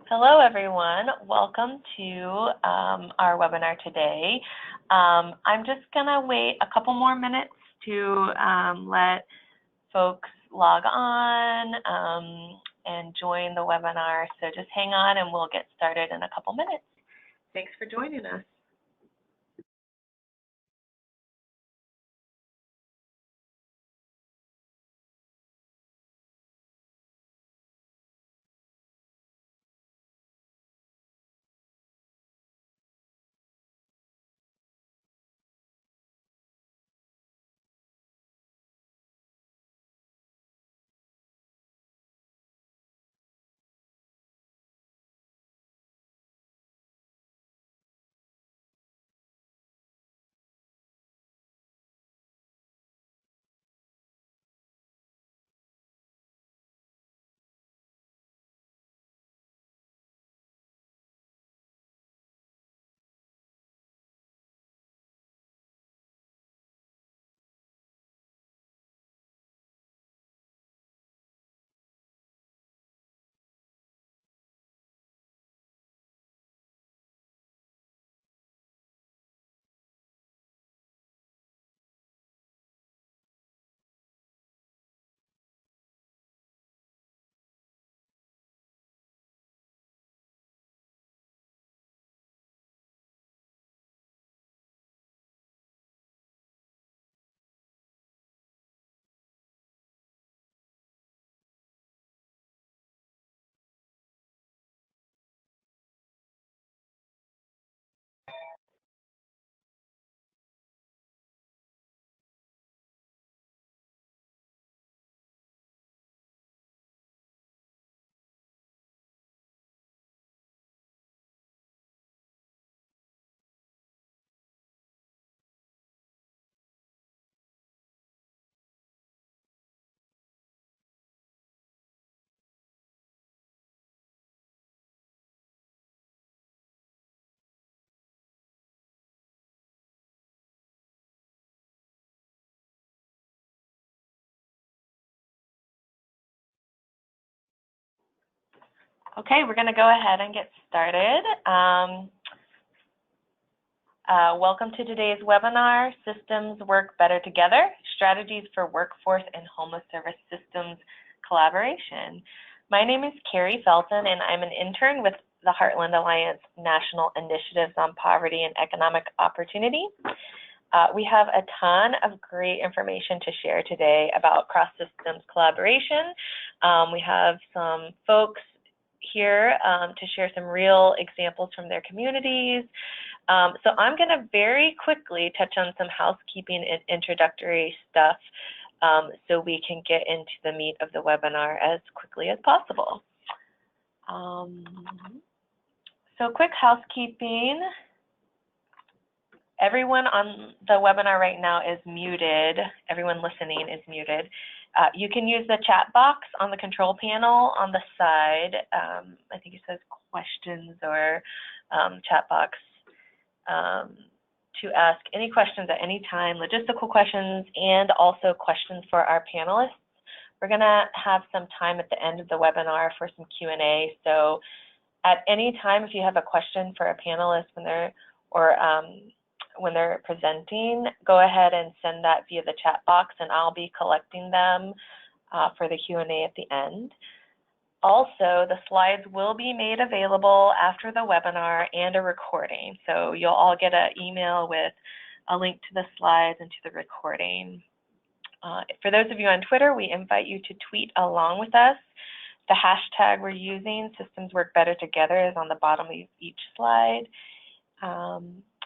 Hello, everyone. Welcome to our webinar today. I'm just going to wait a couple more minutes to let folks log on and join the webinar. So just hang on and we'll get started in a couple minutes. Thanks for joining us. Okay, we're going to go ahead and get started. Welcome to today's webinar, Systems Work Better Together, Strategies for Workforce and Homeless Service Systems Collaboration. My name is Carrie Felton, and I'm an intern with the Heartland Alliance National Initiatives on Poverty and Economic Opportunity. We have a ton of great information to share today about cross-systems collaboration. We have some folks here to share some real examples from their communities. So I'm going to very quickly touch on some housekeeping and introductory stuff so we can get into the meat of the webinar as quickly as possible. So quick housekeeping. Everyone on the webinar right now is muted. Everyone listening is muted. You can use the chat box on the control panel on the side. I think it says questions or chat box to ask any questions at any time, logistical questions, and also questions for our panelists. We're going to have some time at the end of the webinar for some Q&A. So at any time, if you have a question for a panelist when they're presenting, go ahead and send that via the chat box, and I'll be collecting them for the Q&A at the end. Also, the slides will be made available after the webinar and a recording. So you'll all get an email with a link to the slides and to the recording. For those of you on Twitter, we invite you to tweet along with us. The hashtag we're using, Systems Work Better Together, is on the bottom of each slide.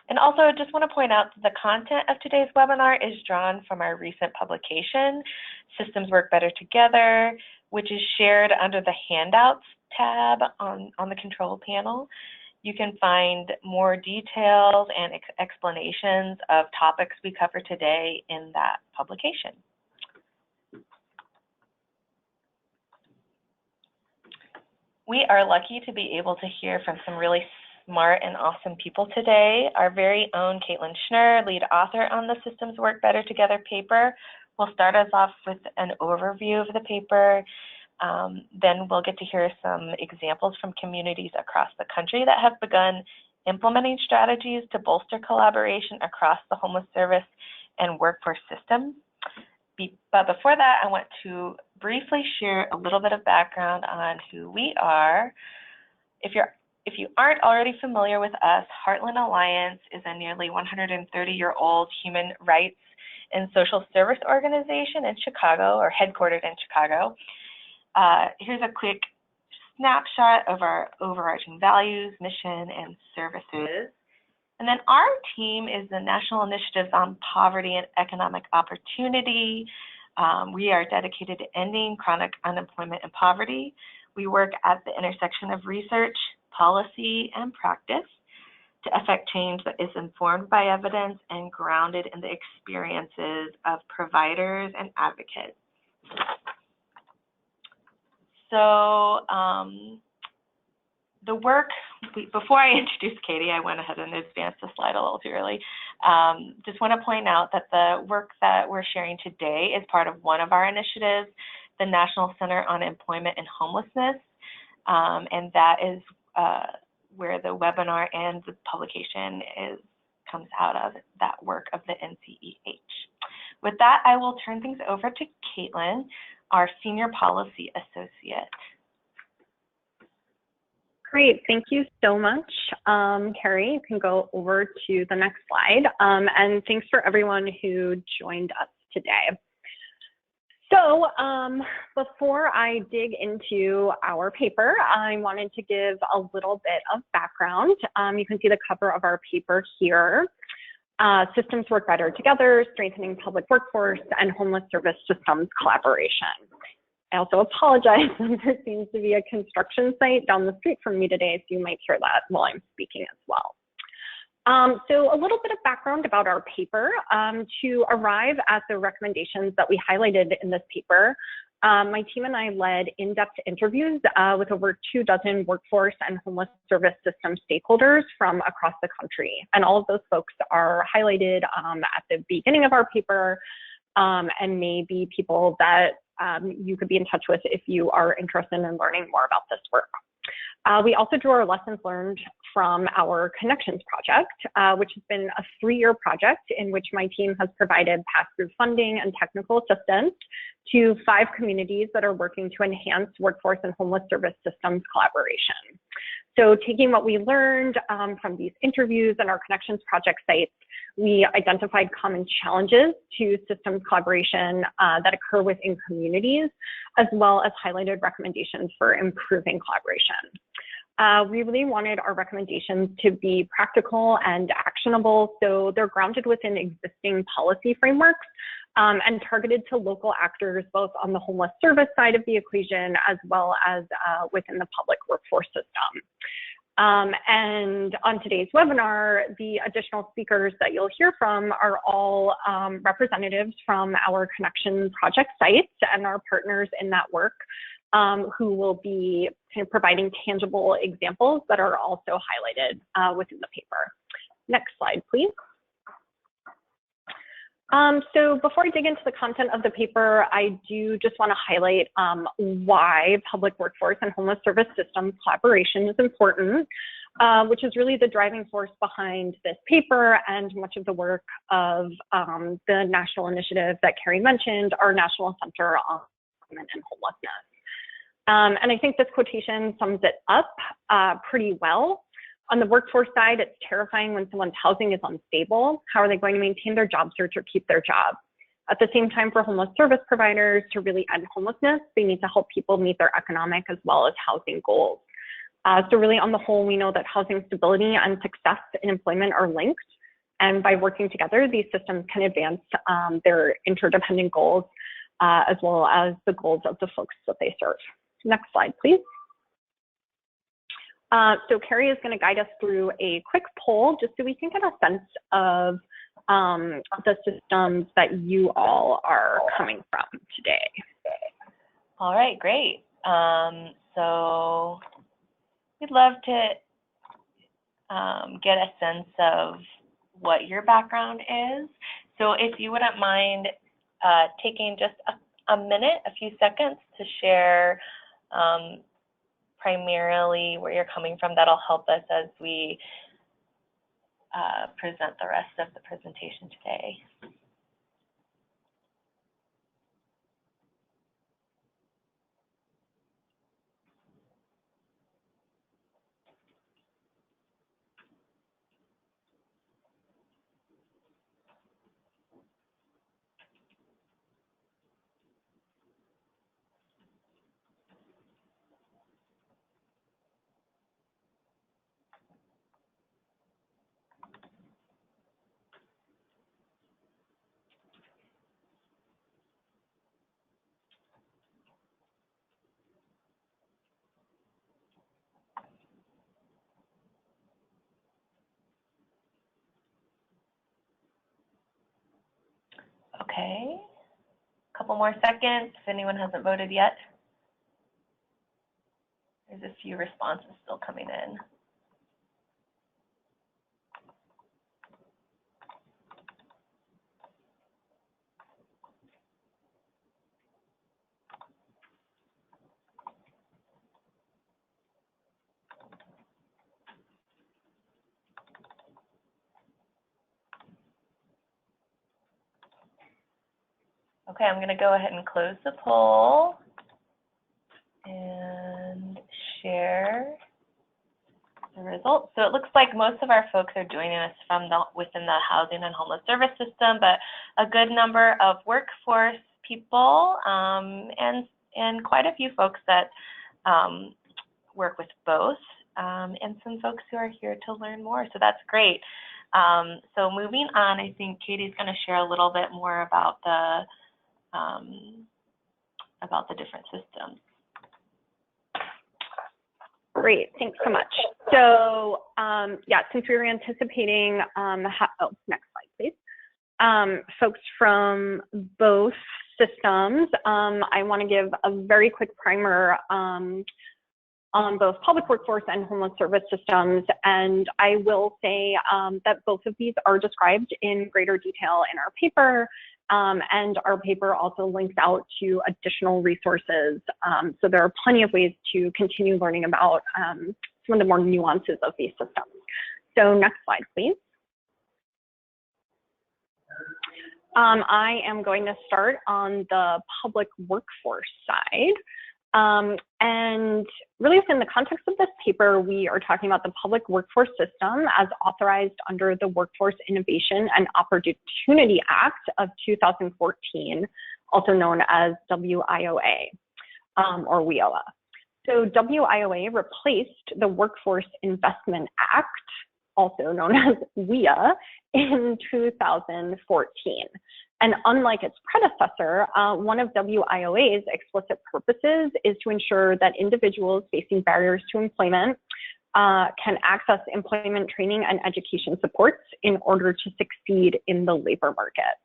And also, I just want to point out that the content of today's webinar is drawn from our recent publication, Systems Work Better Together, which is shared under the Handouts tab on the control panel. You can find more details and explanations of topics we cover today in that publication. We are lucky to be able to hear from some really smart and awesome people today. Our very own Schnur, lead author on the Systems Work Better Together paper, will start us off with an overview of the paper. Then we'll get to hear some examples from communities across the country that have begun implementing strategies to bolster collaboration across the homeless service and workforce systems. But before that, I want to briefly share a little bit of background on who we are. If you aren't already familiar with us, Heartland Alliance is a nearly 130-year-old human rights and social service organization in Chicago, or headquartered in Chicago. Here's a quick snapshot of our overarching values, mission, and services. And then our team is the National Initiatives on Poverty and Economic Opportunity. We are dedicated to ending chronic unemployment and poverty. We work at the intersection of research, policy, and practice to affect change that is informed by evidence and grounded in the experiences of providers and advocates. So the work, before I introduce Katie, I went ahead and advanced the slide a little too early. Just want to point out that the work that we're sharing today is part of one of our initiatives, the National Center on Employment and Homelessness, and that is where the webinar and the publication comes out of, that work of the NCEH. With that, I will turn things over to Caitlin, our Senior Policy Associate. Great, thank you so much, Carrie. You can go over to the next slide. And thanks for everyone who joined us today. So before I dig into our paper, I wanted to give a little bit of background. You can see the cover of our paper here. Systems work better together, strengthening public workforce and homeless service systems collaboration. I also apologize that there seems to be a construction site down the street from me today, so you might hear that while I'm speaking as well. So a little bit of background about our paper. To arrive at the recommendations that we highlighted in this paper, my team and I led in-depth interviews with over 24 workforce and homeless service system stakeholders from across the country. And all of those folks are highlighted at the beginning of our paper, and may be people that you could be in touch with if you are interested in learning more about this work. We also drew our lessons learned from our Connections project, which has been a 3-year project in which my team has provided pass-through funding and technical assistance to 5 communities that are working to enhance workforce and homeless service systems collaboration. So taking what we learned from these interviews and our Connections project sites, we identified common challenges to systems collaboration that occur within communities, as well as highlighted recommendations for improving collaboration. We really wanted our recommendations to be practical and actionable, so they're grounded within existing policy frameworks and targeted to local actors, both on the homeless service side of the equation, as well as within the public workforce system. And on today's webinar, the additional speakers that you'll hear from are all representatives from our Connections project sites and our partners in that work, who will be kind of providing tangible examples that are also highlighted within the paper. Next slide, please. So before I dig into the content of the paper, I do just want to highlight why public workforce and homeless service systems collaboration is important, which is really the driving force behind this paper and much of the work of the national initiative that Carrie mentioned, our National Center on Employment and Homelessness. And I think this quotation sums it up pretty well. On the workforce side, it's terrifying when someone's housing is unstable. How are they going to maintain their job search or keep their job? At the same time, for homeless service providers to really end homelessness, they need to help people meet their economic as well as housing goals. So really, on the whole, we know that housing stability and success in employment are linked. And by working together, these systems can advance their interdependent goals, as well as the goals of the folks that they serve. Next slide, please. So Carrie is going to guide us through a quick poll just so we can get a sense of the systems that you all are coming from today. All right, great. So we'd love to get a sense of what your background is. So if you wouldn't mind taking just a minute, a few seconds to share primarily where you're coming from. That'll help us as we present the rest of the presentation today. Okay, a couple more seconds if anyone hasn't voted yet. There's a few responses still coming in. Okay, I'm going to go ahead and close the poll and share the results. So it looks like most of our folks are joining us from within the housing and homeless service system, but a good number of workforce people and quite a few folks that work with both, and some folks who are here to learn more. So that's great. So moving on, I think Katie's going to share a little bit more about the different systems. Great, thanks so much. So yeah, since we were anticipating, next slide, please. Folks from both systems, I want to give a very quick primer on both public workforce and homeless service systems. And I will say that both of these are described in greater detail in our paper. And our paper also links out to additional resources. So there are plenty of ways to continue learning about some of the more nuances of these systems. So next slide, please. I am going to start on the public workforce side. And really within the context of this paper, we are talking about the public workforce system as authorized under the Workforce Innovation and Opportunity Act of 2014, also known as WIOA, or WIOA. So WIOA replaced the Workforce Investment Act, also known as WIA, in 2014. And unlike its predecessor, one of WIOA's explicit purposes is to ensure that individuals facing barriers to employment can access employment training and education supports in order to succeed in the labor market.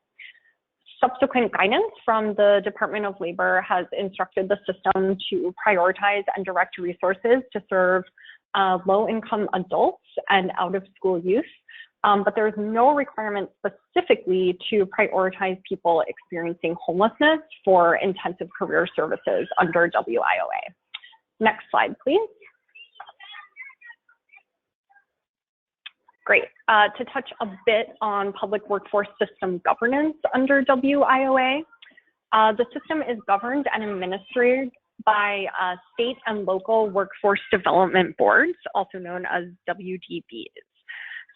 Subsequent guidance from the Department of Labor has instructed the system to prioritize and direct resources to serve low-income adults and out-of-school youth. But there is no requirement specifically to prioritize people experiencing homelessness for intensive career services under WIOA. Next slide, please. Great. To touch a bit on public workforce system governance under WIOA, the system is governed and administered by state and local workforce development boards, also known as WDBs.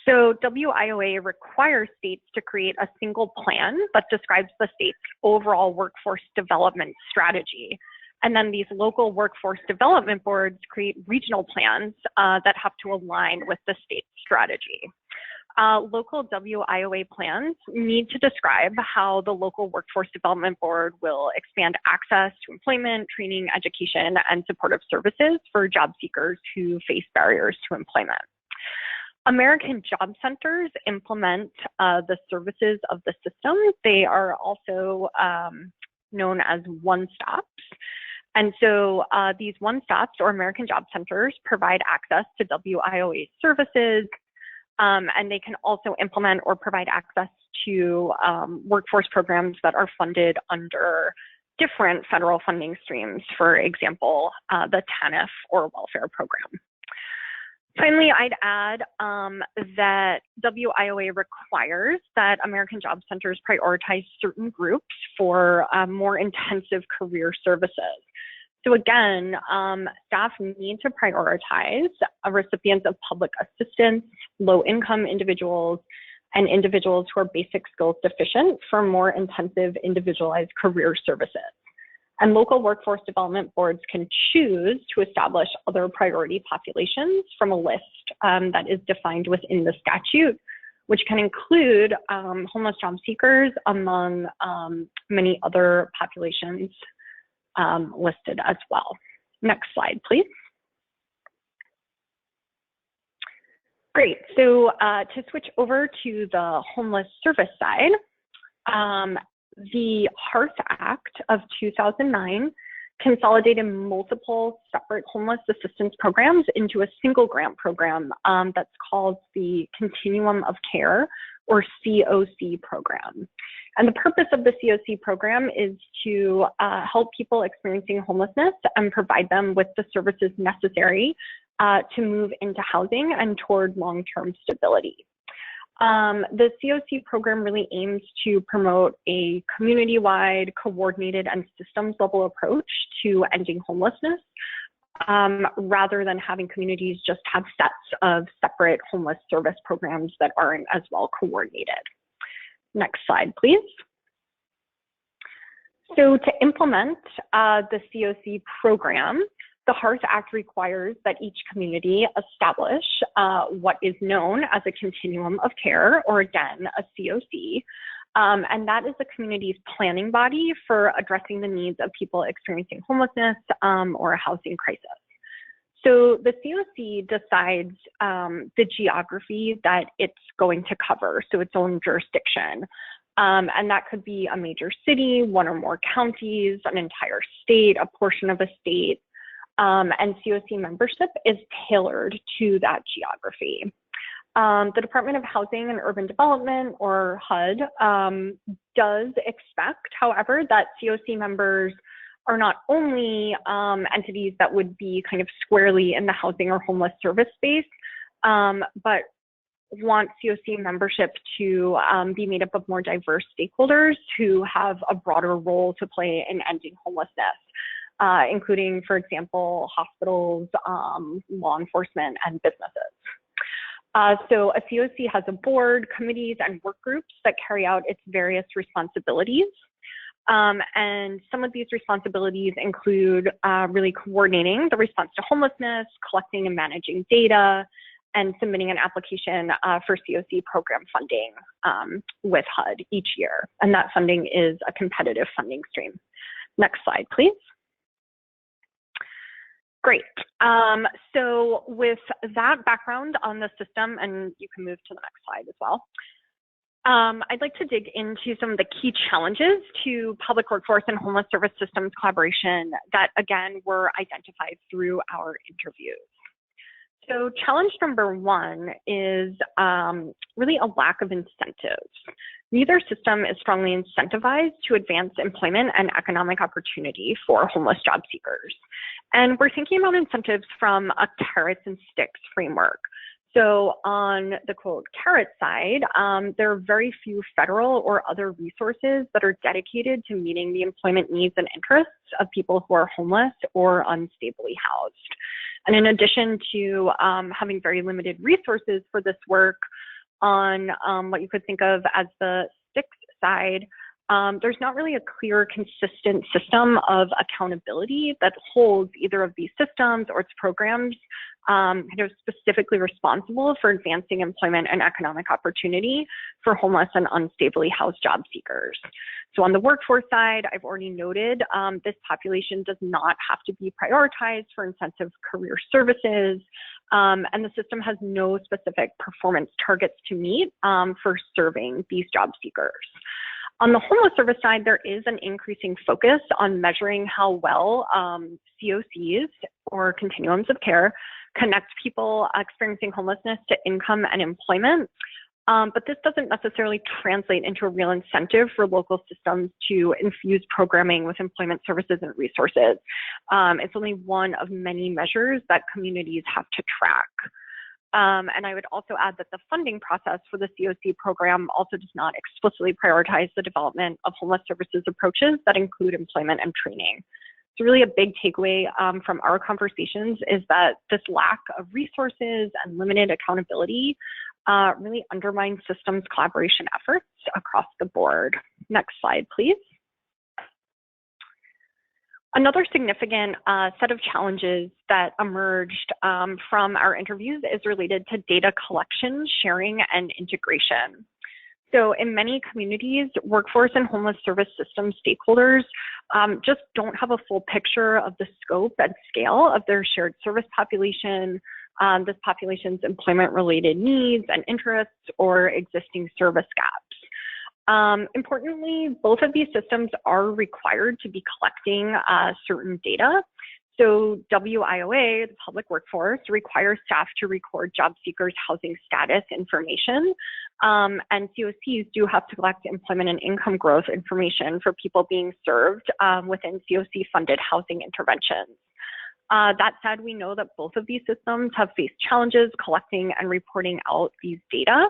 So WIOA requires states to create a single plan that describes the state's overall workforce development strategy. And then these local workforce development boards create regional plans that have to align with the state's strategy. Local WIOA plans need to describe how the local workforce development board will expand access to employment, training, education, and supportive services for job seekers who face barriers to employment. American Job Centers implement the services of the system. They are also known as one-stops. And so these one-stops or American Job Centers provide access to WIOA services, and they can also implement or provide access to workforce programs that are funded under different federal funding streams, for example, the TANF or welfare program. Finally, I'd add that WIOA requires that American Job Centers prioritize certain groups for more intensive career services. So again, staff need to prioritize recipients of public assistance, low-income individuals, and individuals who are basic skills deficient for more intensive individualized career services. And local workforce development boards can choose to establish other priority populations from a list that is defined within the statute, which can include homeless job seekers among many other populations listed as well. Next slide, please. Great, so to switch over to the homeless service side, the HART Act of 2009 consolidated multiple separate homeless assistance programs into a single grant program that's called the Continuum of Care, or COC program. And the purpose of the COC program is to help people experiencing homelessness and provide them with the services necessary to move into housing and toward long-term stability. The COC program really aims to promote a community-wide, coordinated, and systems-level approach to ending homelessness, rather than having communities just have sets of separate homeless service programs that aren't as well coordinated. Next slide, please. So to implement the COC program, the HART Act requires that each community establish what is known as a continuum of care, or again, a COC, and that is the community's planning body for addressing the needs of people experiencing homelessness or a housing crisis. So the COC decides the geography that it's going to cover, so its own jurisdiction. And that could be a major city, one or more counties, an entire state, a portion of a state. And COC membership is tailored to that geography. The Department of Housing and Urban Development, or HUD, does expect, however, that COC members are not only entities that would be kind of squarely in the housing or homeless service space, but want COC membership to be made up of more diverse stakeholders who have a broader role to play in ending homelessness. Including, for example, hospitals, law enforcement, and businesses. So a COC has a board, committees, and work groups that carry out its various responsibilities. And some of these responsibilities include really coordinating the response to homelessness, collecting and managing data, and submitting an application for COC program funding with HUD each year. And that funding is a competitive funding stream. Next slide, please. Great. So with that background on the system, and you can move to the next slide as well, I'd like to dig into some of the key challenges to public workforce and homeless service systems collaboration that, again, were identified through our interviews. So challenge number one is really a lack of incentives. Neither system is strongly incentivized to advance employment and economic opportunity for homeless job seekers. And we're thinking about incentives from a carrots and sticks framework. So on the quote carrot side, there are very few federal or other resources that are dedicated to meeting the employment needs and interests of people who are homeless or unstably housed. And in addition to having very limited resources for this work on what you could think of as the sticks side, there's not really a clear, consistent system of accountability that holds either of these systems or its programs kind of specifically responsible for advancing employment and economic opportunity for homeless and unstably housed job seekers. So on the workforce side, I've already noted this population does not have to be prioritized for intensive career services, and the system has no specific performance targets to meet for serving these job seekers. On the homeless service side, there is an increasing focus on measuring how well COCs, or continuums of care, connect people experiencing homelessness to income and employment. But this doesn't necessarily translate into a real incentive for local systems to infuse programming with employment services and resources. It's only one of many measures that communities have to track. And I would also add that the funding process for the COC program also does not explicitly prioritize the development of homeless services approaches that include employment and training. So really a big takeaway from our conversations is that this lack of resources and limited accountability really undermines systems collaboration efforts across the board. Next slide, please. Another significant set of challenges that emerged from our interviews is related to data collection, sharing, and integration. So in many communities, workforce and homeless service system stakeholders just don't have a full picture of the scope and scale of their shared service population, this population's employment-related needs and interests, or existing service gaps. Importantly, both of these systems are required to be collecting certain data. So WIOA, the public workforce, requires staff to record job seekers' housing status information. And COCs do have to collect employment and income growth information for people being served within COC-funded housing interventions. That said, we know that both of these systems have faced challenges collecting and reporting out these data.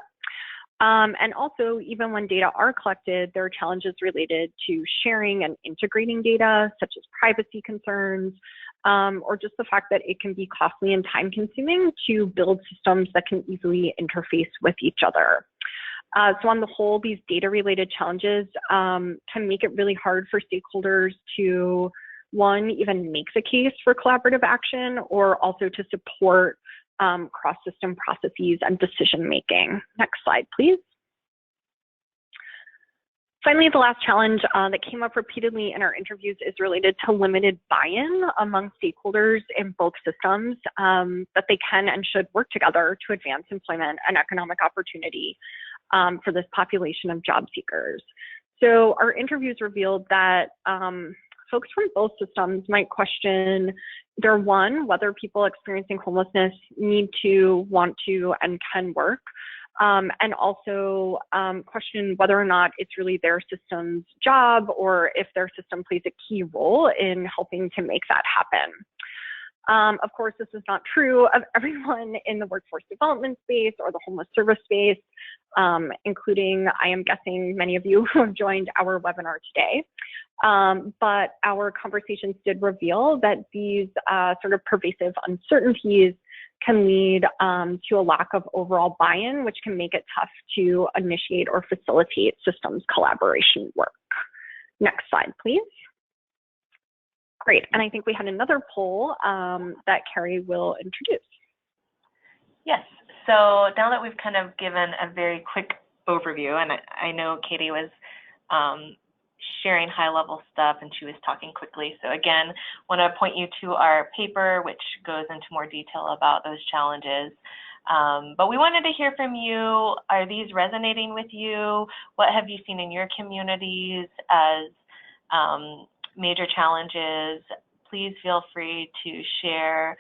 And also, even when data are collected, there are challenges related to sharing and integrating data, such as privacy concerns, or just the fact that it can be costly and time-consuming to build systems that can easily interface with each other. So on the whole, these data-related challenges can make it really hard for stakeholders to, one, even make the case for collaborative action, or also to support cross-system processes and decision-making. Next slide, please. Finally, the last challenge that came up repeatedly in our interviews is related to limited buy-in among stakeholders in both systems, that they can and should work together to advance employment and economic opportunity for this population of job seekers. So our interviews revealed that folks from both systems might question one, whether people experiencing homelessness need to, want to, and can work, and also question whether or not it's really their system's job or if their system plays a key role in helping to make that happen. Of course, this is not true of everyone in the workforce development space or the homeless service space, including, I am guessing, many of you who have joined our webinar today. But our conversations did reveal that these sort of pervasive uncertainties can lead to a lack of overall buy-in, which can make it tough to initiate or facilitate systems collaboration work. Next slide, please. Great, and I think we had another poll that Carrie will introduce. Yes, so now that we've kind of given a very quick overview, and I know Katie was sharing high-level stuff and she was talking quickly. So again, want to point you to our paper, which goes into more detail about those challenges. But we wanted to hear from you. Are these resonating with you? What have you seen in your communities as major challenges? Please feel free to share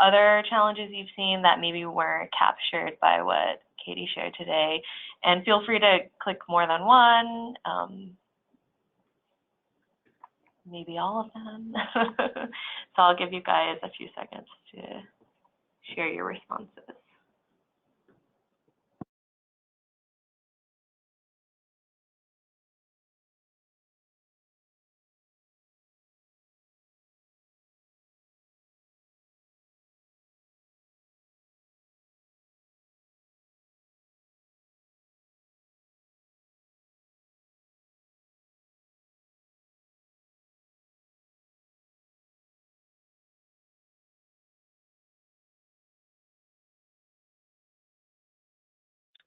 other challenges you've seen that maybe weren't captured by what Katie shared today. And feel free to click more than one. Maybe all of them. So I'll give you guys a few seconds to share your responses.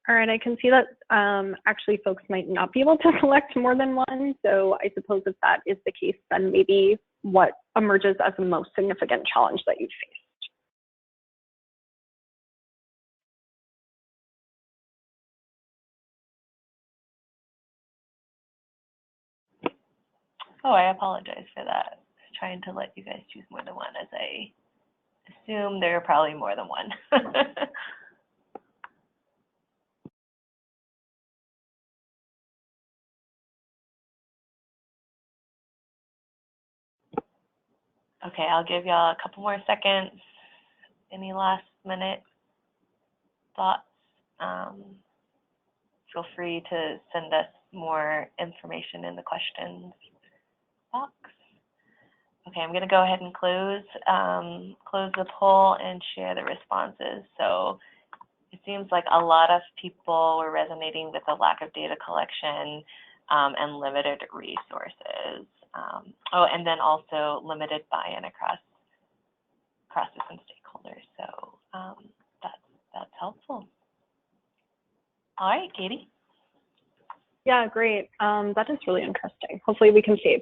All right, I can see that actually folks might not be able to select more than one. So I suppose if that is the case, then maybe what emerges as the most significant challenge that you've faced? Oh, I apologize for that. I was trying to let you guys choose more than one, as I assume there are probably more than one. Okay, I'll give y'all a couple more seconds. Any last minute thoughts? Feel free to send us more information in the questions box. Okay, I'm going to go ahead and close the poll and share the responses. So it seems like a lot of people were resonating with the lack of data collection and limited resources. Oh, and then also limited buy-in across different stakeholders. So that's helpful. All right, Katie. Yeah, great. That is really interesting. Hopefully we can save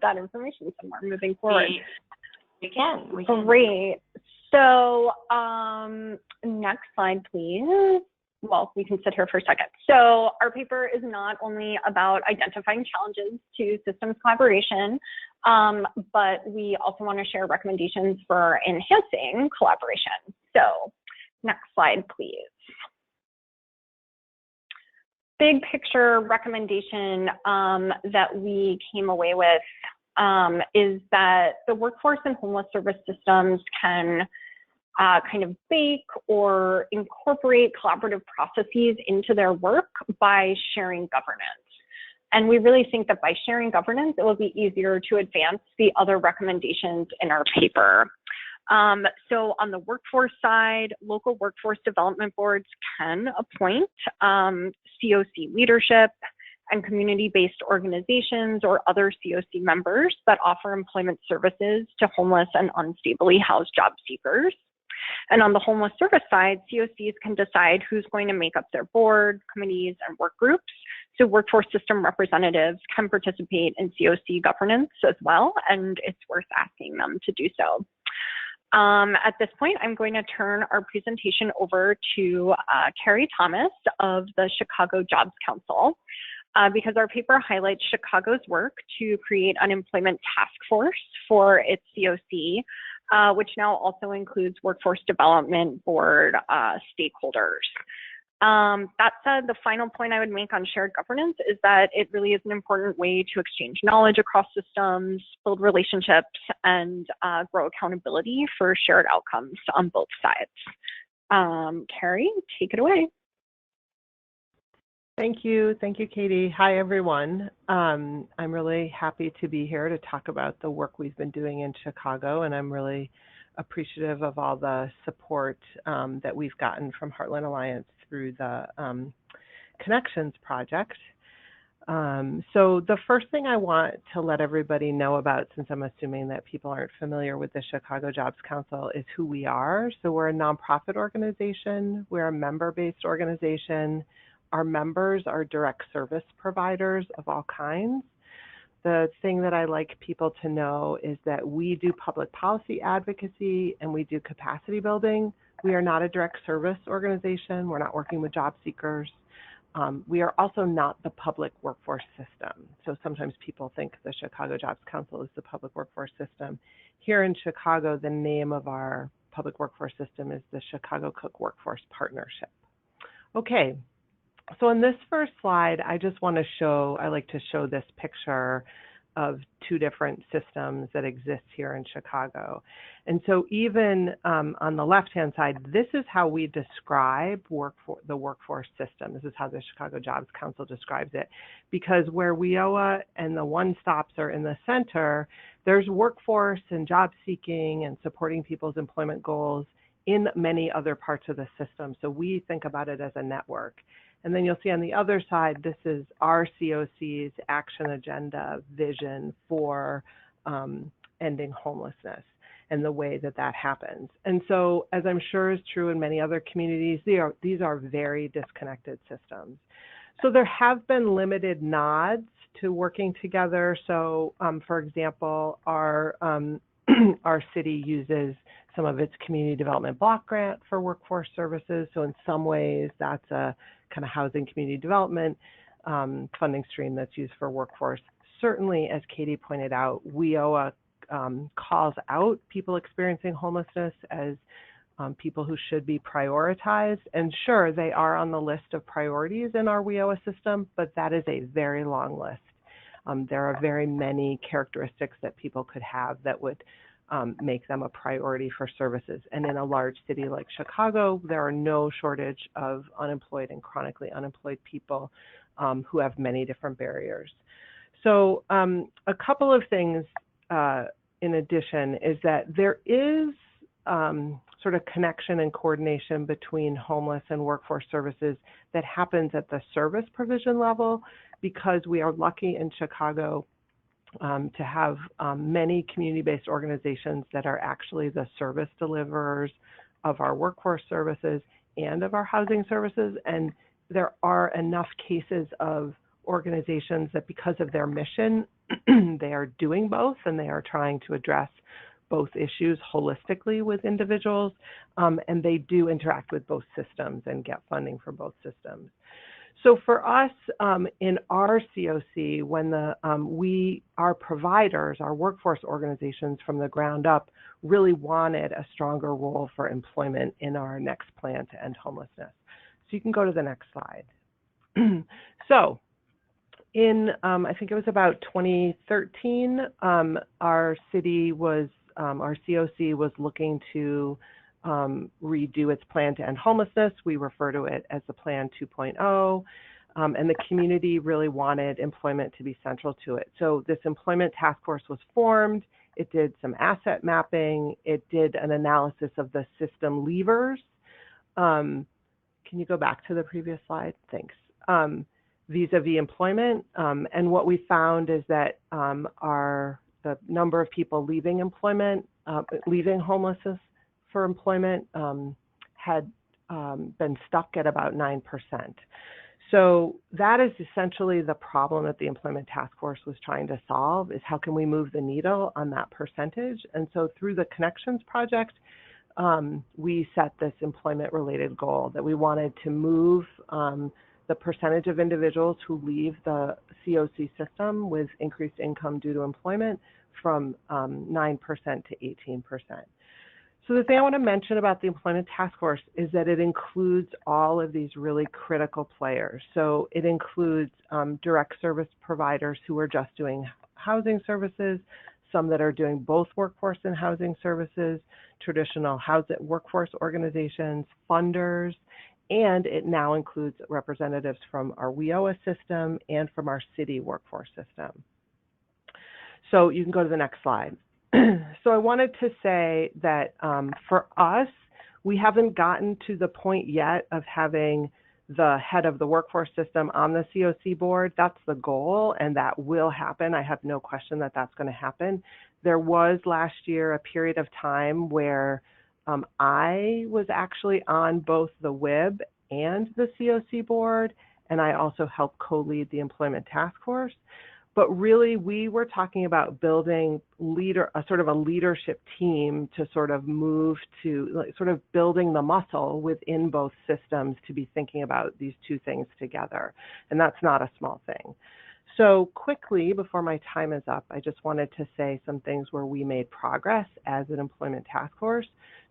that information somewhere moving forward. We can. Great. So next slide, please. Well, we can sit here for a second. So our paper is not only about identifying challenges to systems collaboration, but we also want to share recommendations for enhancing collaboration. So next slide, please. Big picture recommendation that we came away with is that the workforce and homeless service systems can kind of bake or incorporate collaborative processes into their work by sharing governance. And we really think that by sharing governance, it will be easier to advance the other recommendations in our paper. So on the workforce side, local workforce development boards can appoint COC leadership and community-based organizations or other COC members that offer employment services to homeless and unstably housed job seekers. And on the homeless service side, COCs can decide who's going to make up their board, committees, and work groups. So workforce system representatives can participate in COC governance as well, and it's worth asking them to do so. At this point, I'm going to turn our presentation over to Carrie Thomas of the Chicago Jobs Council, because our paper highlights Chicago's work to create an employment task force for its COC, which now also includes workforce development board stakeholders. That said, the final point I would make on shared governance is that it really is an important way to exchange knowledge across systems, build relationships, and grow accountability for shared outcomes on both sides. Carrie, take it away. Thank you, Katie. Hi, everyone. I'm really happy to be here to talk about the work we've been doing in Chicago, and I'm really appreciative of all the support that we've gotten from Heartland Alliance through the Connections Project. So the first thing I want to let everybody know about, since I'm assuming that people aren't familiar with the Chicago Jobs Council, is who we are. So we're a nonprofit organization. We're a member-based organization. Our members are direct service providers of all kinds. The thing that I like people to know is that we do public policy advocacy and we do capacity building. We are not a direct service organization. We're not working with job seekers. We are also not the public workforce system. So sometimes people think the Chicago Jobs Council is the public workforce system. Here in Chicago, the name of our public workforce system is the Chicago Cook Workforce Partnership. Okay. So in this first slide, I just want to show, I like to show this picture of two different systems that exist here in Chicago. And so even on the left-hand side, this is how we describe the workforce system. This is how the Chicago Jobs Council describes it. Because where WIOA and the one-stops are in the center, there's workforce and job seeking and supporting people's employment goals in many other parts of the system. So we think about it as a network. And then you'll see on the other side, this is our COC's action agenda vision for ending homelessness and the way that that happens. And so, as I'm sure is true in many other communities, these are very disconnected systems. So there have been limited nods to working together. So, for example, our city uses some of its community development block grant for workforce services. So in some ways, that's a kind of housing community development funding stream that's used for workforce. Certainly, as Katie pointed out, WIOA calls out people experiencing homelessness as people who should be prioritized. And sure, they are on the list of priorities in our WIOA system, but that is a very long list. There are very many characteristics that people could have that would make them a priority for services. And in a large city like Chicago, there are no shortage of unemployed and chronically unemployed people who have many different barriers. So a couple of things in addition is that there is sort of connection and coordination between homeless and workforce services that happens at the service provision level, because we are lucky in Chicago to have many community-based organizations that are actually the service deliverers of our workforce services and of our housing services. And there are enough cases of organizations that, because of their mission, they are doing both, and they are trying to address both issues holistically with individuals, and they do interact with both systems and get funding for both systems. So for us, in our COC, when our providers, our workforce organizations from the ground up, really wanted a stronger role for employment in our next plan to end homelessness. So you can go to the next slide. So in, I think it was about 2013, our city was, our COC was looking to redo its plan to end homelessness. We refer to it as the Plan 2.0, and the community really wanted employment to be central to it. So this employment task force was formed. It did some asset mapping. It did an analysis of the system levers. Can you go back to the previous slide? Thanks. Vis-a-vis employment, and what we found is that the number of people leaving employment, leaving homelessness for employment had been stuck at about 9%. So that is essentially the problem that the Employment Task Force was trying to solve, is how can we move the needle on that percentage? And so through the Connections Project, we set this employment-related goal that we wanted to move the percentage of individuals who leave the COC system with increased income due to employment from 9% to 18%. So the thing I want to mention about the Employment Task Force is that it includes all of these really critical players. So it includes direct service providers who are just doing housing services, some that are doing both workforce and housing services, traditional workforce organizations, funders, and it now includes representatives from our WIOA system and from our city workforce system. So you can go to the next slide. So I wanted to say that for us, we haven't gotten to the point yet of having the head of the workforce system on the COC board. That's the goal, and that will happen. I have no question that that's going to happen. There was last year a period of time where I was actually on both the WIB and the COC board, and I also helped co-lead the Employment Task Force. But really, we were talking about building a sort of a leadership team to sort of move to sort of building the muscle within both systems to be thinking about these two things together. And that's not a small thing. So quickly, before my time is up, I just wanted to say some things where we made progress as an Employment Task Force.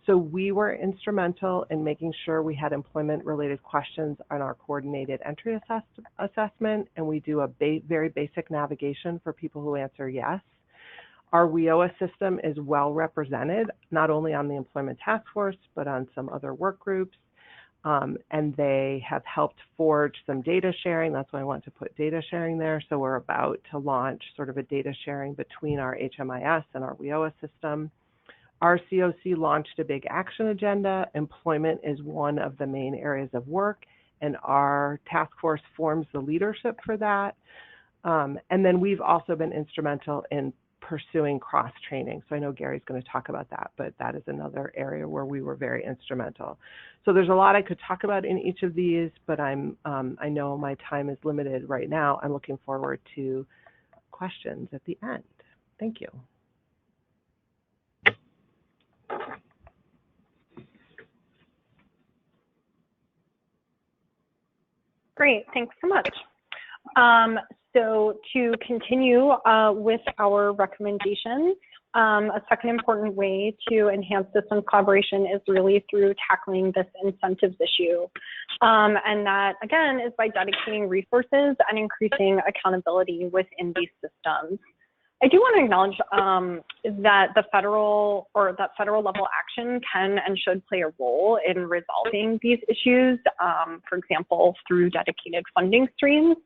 So we were instrumental in making sure we had employment-related questions on our coordinated entry assessment, and we do a very basic navigation for people who answer yes. Our WIOA system is well represented, not only on the Employment Task Force, but on some other work groups, and they have helped forge some data sharing. That's why I want to put data sharing there. So we're about to launch sort of a data sharing between our HMIS and our WIOA system. Our COC launched a big action agenda. Employment is one of the main areas of work, and our task force forms the leadership for that. And then we've also been instrumental in pursuing cross-training. So I know Gary's going to talk about that, but that is another area where we were very instrumental. So there's a lot I could talk about in each of these, but I know my time is limited right now. I'm looking forward to questions at the end. Thank you. Great, thanks so much. So to continue with our recommendations, a second important way to enhance system collaboration is really through tackling this incentives issue. And that, again, is by dedicating resources and increasing accountability within these systems. I do want to acknowledge that the federal level action can and should play a role in resolving these issues, for example, through dedicated funding streams.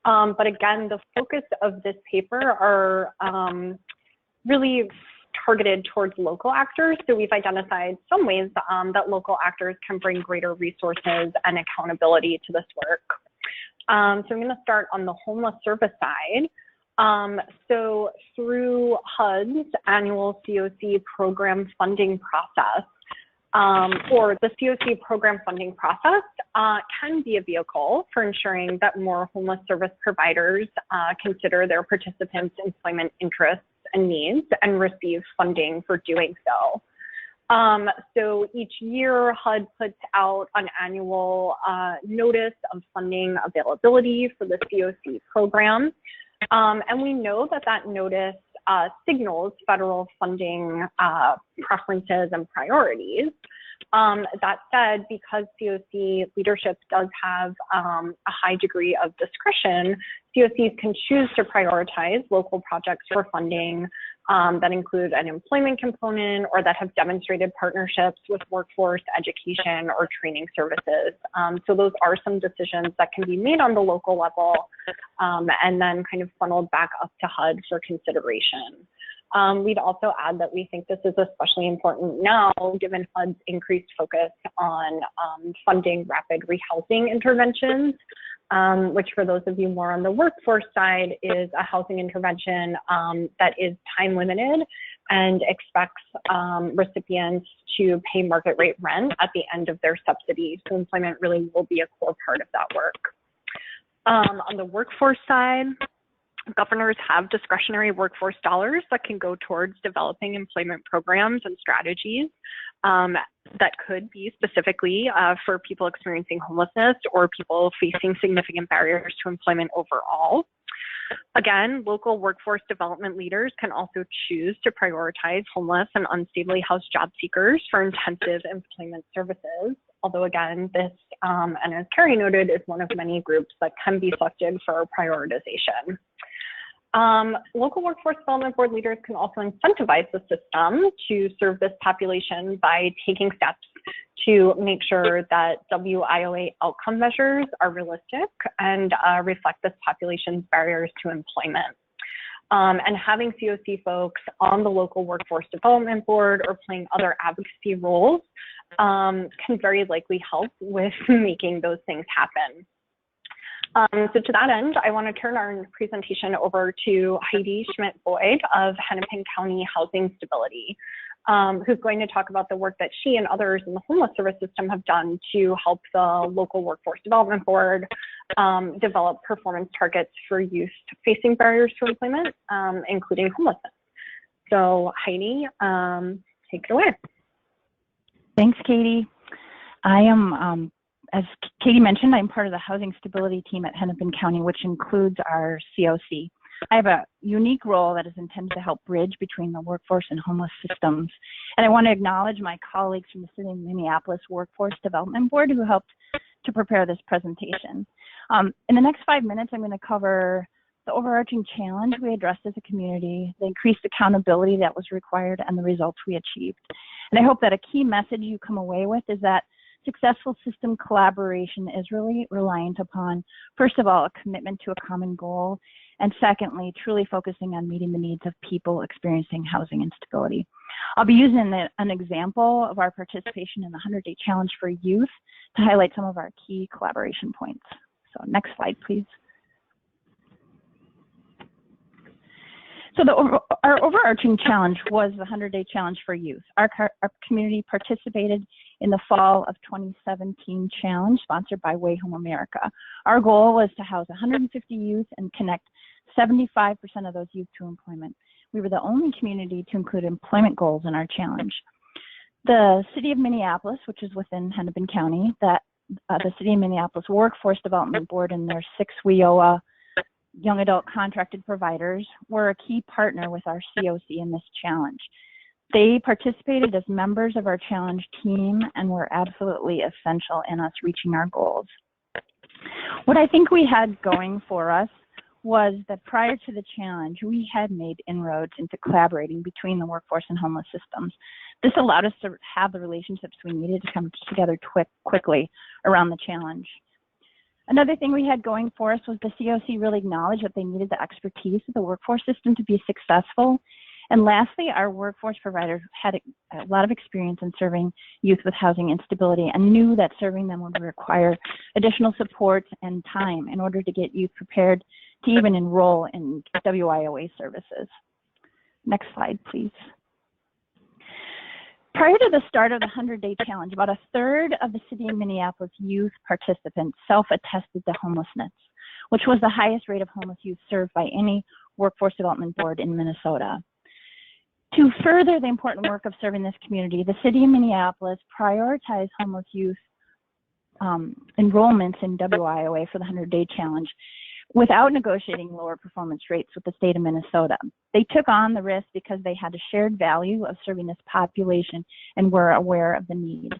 But again, the focus of this paper are really targeted towards local actors. So we've identified some ways that local actors can bring greater resources and accountability to this work. So I'm going to start on the homeless service side. So through HUD's annual COC program funding process, or the COC program funding process can be a vehicle for ensuring that more homeless service providers consider their participants' employment interests and needs and receive funding for doing so. So each year, HUD puts out an annual notice of funding availability for the COC program. And we know that that notice signals federal funding preferences and priorities. That said, because COC leadership does have a high degree of discretion, COCs can choose to prioritize local projects for funding that include an employment component or that have demonstrated partnerships with workforce, education, or training services. So those are some decisions that can be made on the local level and then kind of funneled back up to HUD for consideration. We'd also add that we think this is especially important now, given HUD's increased focus on funding rapid rehousing interventions, which for those of you more on the workforce side is a housing intervention that is time limited and expects recipients to pay market rate rent at the end of their subsidy. So employment really will be a core part of that work. On the workforce side, governors have discretionary workforce dollars that can go towards developing employment programs and strategies that could be specifically for people experiencing homelessness or people facing significant barriers to employment overall. Again, local workforce development leaders can also choose to prioritize homeless and unstably housed job seekers for intensive employment services. Although again, this, and as Carrie noted, is one of many groups that can be selected for prioritization. Local workforce development board leaders can also incentivize the system to serve this population by taking steps to make sure that WIOA outcome measures are realistic and reflect this population's barriers to employment. And having COC folks on the local workforce development board or playing other advocacy roles can very likely help with making those things happen. So to that end, I want to turn our presentation over to Heidi Schmidt of Hennepin County Housing Stability, who's going to talk about the work that she and others in the homeless service system have done to help the local workforce development board develop performance targets for youth facing barriers to employment, including homelessness. So Heidi, take it away. Thanks, Katie. I am as Katie mentioned, I'm part of the housing stability team at Hennepin County, which includes our COC. I have a unique role that is intended to help bridge between the workforce and homeless systems. And I want to acknowledge my colleagues from the City of Minneapolis Workforce Development Board who helped to prepare this presentation. In the next 5 minutes, I'm going to cover the overarching challenge we addressed as a community, the increased accountability that was required, and the results we achieved. And I hope that a key message you come away with is that successful system collaboration is really reliant upon, first of all, a commitment to a common goal, and secondly, truly focusing on meeting the needs of people experiencing housing instability. I'll be using an example of our participation in the 100-Day Challenge for Youth to highlight some of our key collaboration points. So next slide, please. So our overarching challenge was the 100-Day Challenge for Youth. Our community participated in the fall of 2017 challenge sponsored by Way Home America. Our goal was to house 150 youth and connect 75% of those youth to employment. We were the only community to include employment goals in our challenge. The City of Minneapolis, which is within Hennepin County, the City of Minneapolis Workforce Development Board and their 6 WIOA young adult contracted providers were a key partner with our COC in this challenge. They participated as members of our challenge team and were absolutely essential in us reaching our goals. What I think we had going for us was that prior to the challenge, we had made inroads into collaborating between the workforce and homeless systems. This allowed us to have the relationships we needed to come together quickly around the challenge. Another thing we had going for us was the COC really acknowledged that they needed the expertise of the workforce system to be successful. And lastly, our workforce providers had a lot of experience in serving youth with housing instability and knew that serving them would require additional support and time in order to get youth prepared to even enroll in WIOA services. Next slide, please. Prior to the start of the 100-day challenge, about a third of the city of Minneapolis youth participants self-attested to homelessness, which was the highest rate of homeless youth served by any workforce development board in Minnesota. To further the important work of serving this community, the city of Minneapolis prioritized homeless youth enrollments in WIOA for the 100-day challenge without negotiating lower performance rates with the state of Minnesota. They took on the risk because they had a shared value of serving this population and were aware of the need.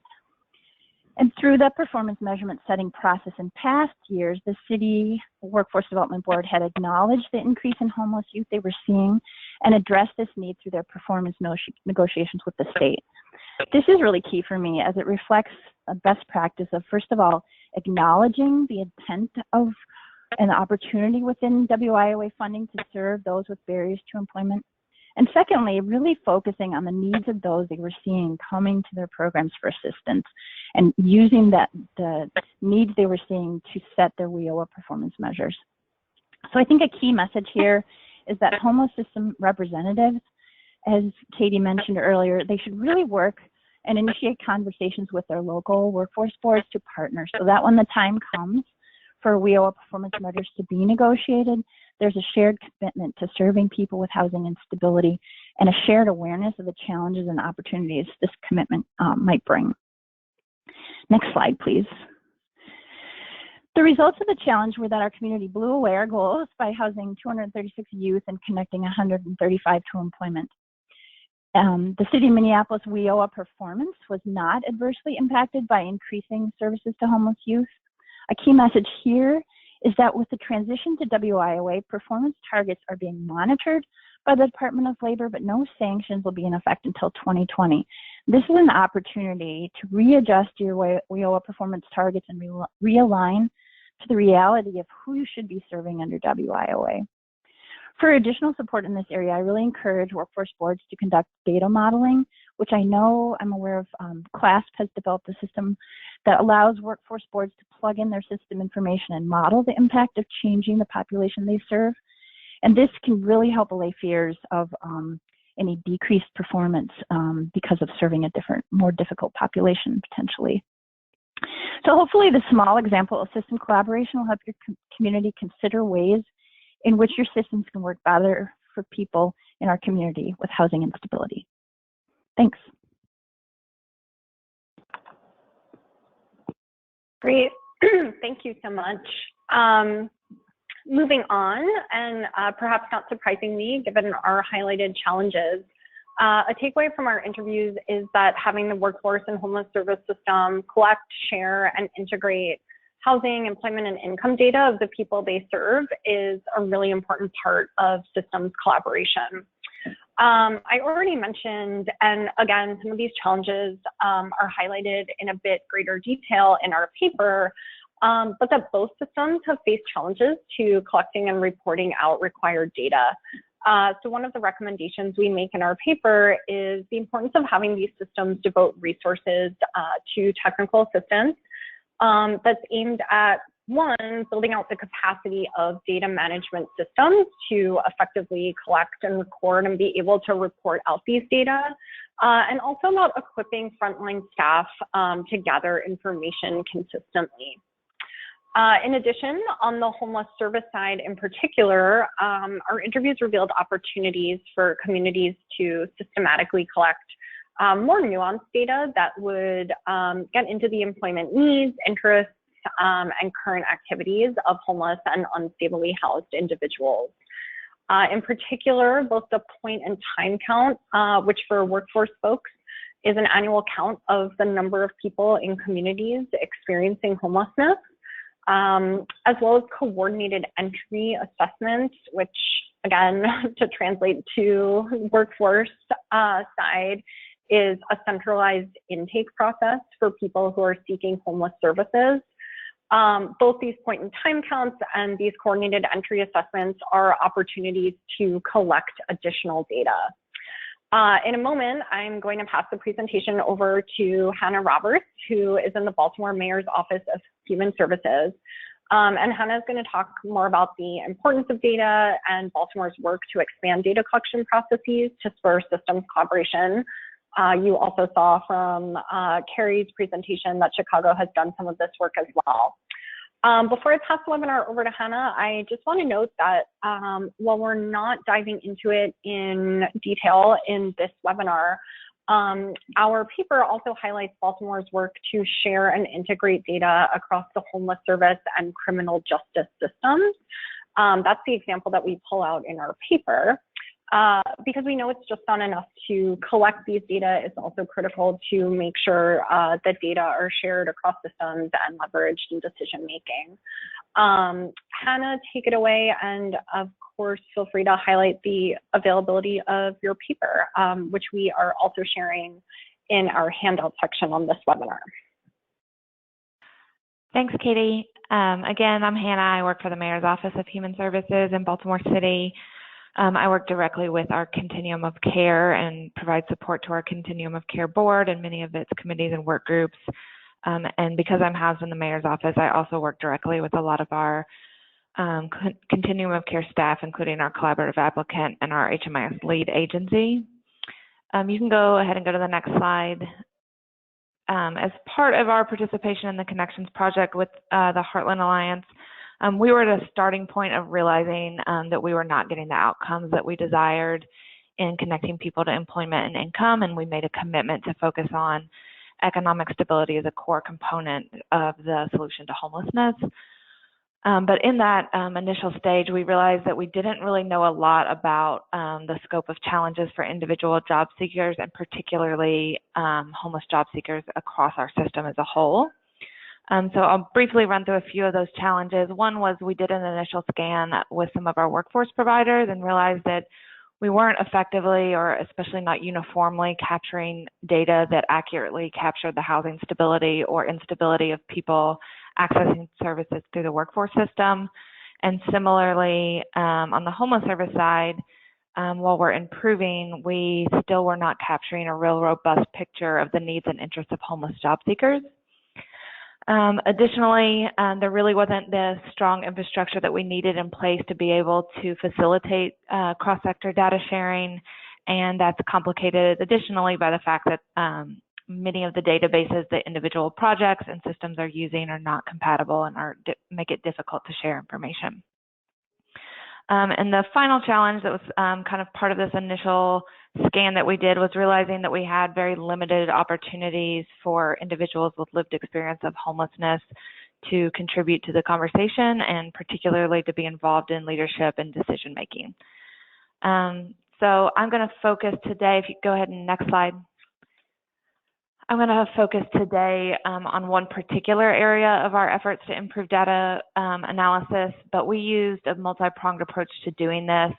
And through the performance measurement setting process in past years, the City Workforce Development Board had acknowledged the increase in homeless youth they were seeing and addressed this need through their performance negotiations with the state. This is really key for me as it reflects a best practice of, first of all, acknowledging the intent of an opportunity within WIOA funding to serve those with barriers to employment. And secondly, really focusing on the needs of those they were seeing coming to their programs for assistance and using the needs they were seeing to set their WIOA performance measures. So I think a key message here is that homeless system representatives, as Katie mentioned earlier, they should really work and initiate conversations with their local workforce boards to partner so that when the time comes for WIOA performance measures to be negotiated, there's a shared commitment to serving people with housing instability and a shared awareness of the challenges and opportunities this commitment might bring. Next slide, please. The results of the challenge were that our community blew away our goals by housing 236 youth and connecting 135 to employment. The city of Minneapolis WIOA performance was not adversely impacted by increasing services to homeless youth. A key message here is that with the transition to WIOA, performance targets are being monitored by the Department of Labor, but no sanctions will be in effect until 2020. This is an opportunity to readjust your WIOA performance targets and realign to the reality of who you should be serving under WIOA. For additional support in this area, I really encourage workforce boards to conduct data modeling, which I know I'm aware of CLASP has developed a system that allows workforce boards to plug in their system information and model the impact of changing the population they serve. And this can really help allay fears of any decreased performance because of serving a more difficult population potentially. So hopefully the small example of system collaboration will help your community consider ways in which your systems can work better for people in our community with housing instability. Thanks. Great, thank you so much. Moving on, and perhaps not surprisingly, given our highlighted challenges, a takeaway from our interviews is that having the workforce and homeless service system collect, share, and integrate housing, employment, and income data of the people they serve is a really important part of systems collaboration. I already mentioned, and again, some of these challenges are highlighted in a bit greater detail in our paper, but that both systems have faced challenges to collecting and reporting out required data. So one of the recommendations we make in our paper is the importance of having these systems devote resources to technical assistance that's aimed at, one, building out the capacity of data management systems to effectively collect and record and be able to report out these data, and also about equipping frontline staff to gather information consistently. In addition, on the homeless service side in particular, our interviews revealed opportunities for communities to systematically collect more nuanced data that would get into the employment needs, interests, and current activities of homeless and unstably housed individuals. In particular, both the point and time count, which for workforce folks is an annual count of the number of people in communities experiencing homelessness, as well as coordinated entry assessments, which again, to translate to workforce side, is a centralized intake process for people who are seeking homeless services. Both these point-in-time counts and these coordinated entry assessments are opportunities to collect additional data. In a moment, I'm going to pass the presentation over to Hannah Roberts, who is in the Baltimore Mayor's Office of Human Services. And Hannah is going to talk more about the importance of data and Baltimore's work to expand data collection processes to spur systems collaboration. You also saw from Carrie's presentation that Chicago has done some of this work as well. Before I pass the webinar over to Hannah, I just want to note that while we're not diving into it in detail in this webinar, our paper also highlights Baltimore's work to share and integrate data across the homeless service and criminal justice systems. That's the example that we pull out in our paper. Because we know it's just not enough to collect these data, it's also critical to make sure that data are shared across systems and leveraged in decision making. Hannah, take it away, and of course, feel free to highlight the availability of your paper, which we are also sharing in our handout section on this webinar. Thanks, Katie. Again, I'm Hannah. I work for the Mayor's Office of Human Services in Baltimore City. I work directly with our Continuum of Care and provide support to our Continuum of Care board and many of its committees and work groups. And because I'm housed in the Mayor's office, I also work directly with a lot of our Continuum of Care staff, including our collaborative applicant and our HMIS lead agency. You can go ahead and go to the next slide. As part of our participation in the Connections Project with the Heartland Alliance, we were at a starting point of realizing that we were not getting the outcomes that we desired in connecting people to employment and income, and we made a commitment to focus on economic stability as a core component of the solution to homelessness. But in that initial stage, we realized that we didn't really know a lot about the scope of challenges for individual job seekers, and particularly homeless job seekers across our system as a whole. So I'll briefly run through a few of those challenges. One was we did an initial scan with some of our workforce providers and realized that we weren't effectively, or especially not uniformly, capturing data that accurately captured the housing stability or instability of people accessing services through the workforce system. And similarly, on the homeless service side, while we're improving, we still were not capturing a real robust picture of the needs and interests of homeless job seekers. Additionally, there really wasn't the strong infrastructure that we needed in place to be able to facilitate cross-sector data sharing, and that's complicated additionally by the fact that many of the databases that individual projects and systems are using are not compatible and make it difficult to share information. And the final challenge that was kind of part of this initial scan that we did was realizing that we had very limited opportunities for individuals with lived experience of homelessness to contribute to the conversation, and particularly to be involved in leadership and decision making. So I'm going to focus today, if you go ahead and next slide. I'm going to focus today on one particular area of our efforts to improve data analysis, but we used a multi-pronged approach to doing this.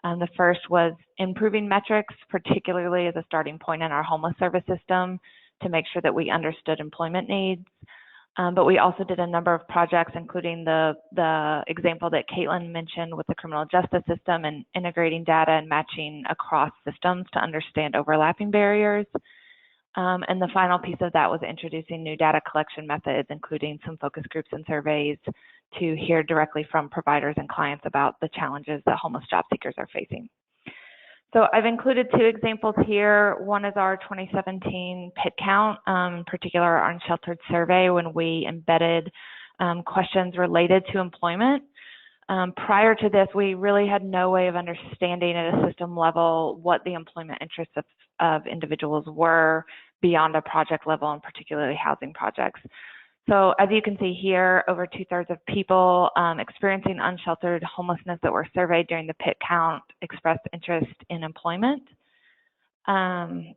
The first was improving metrics, particularly as a starting point in our homeless service system, to make sure that we understood employment needs. But we also did a number of projects, including the example that Caitlin mentioned with the criminal justice system and integrating data and matching across systems to understand overlapping barriers. And the final piece of that was introducing new data collection methods, including some focus groups and surveys to hear directly from providers and clients about the challenges that homeless job seekers are facing. So I've included two examples here. One is our 2017 PIT count, in particular our unsheltered survey, when we embedded questions related to employment. Prior to this, we really had no way of understanding at a system level what the employment interests of individuals were beyond a project level, and particularly housing projects. So as you can see here, over 2/3 of people experiencing unsheltered homelessness that were surveyed during the PIT count expressed interest in employment. And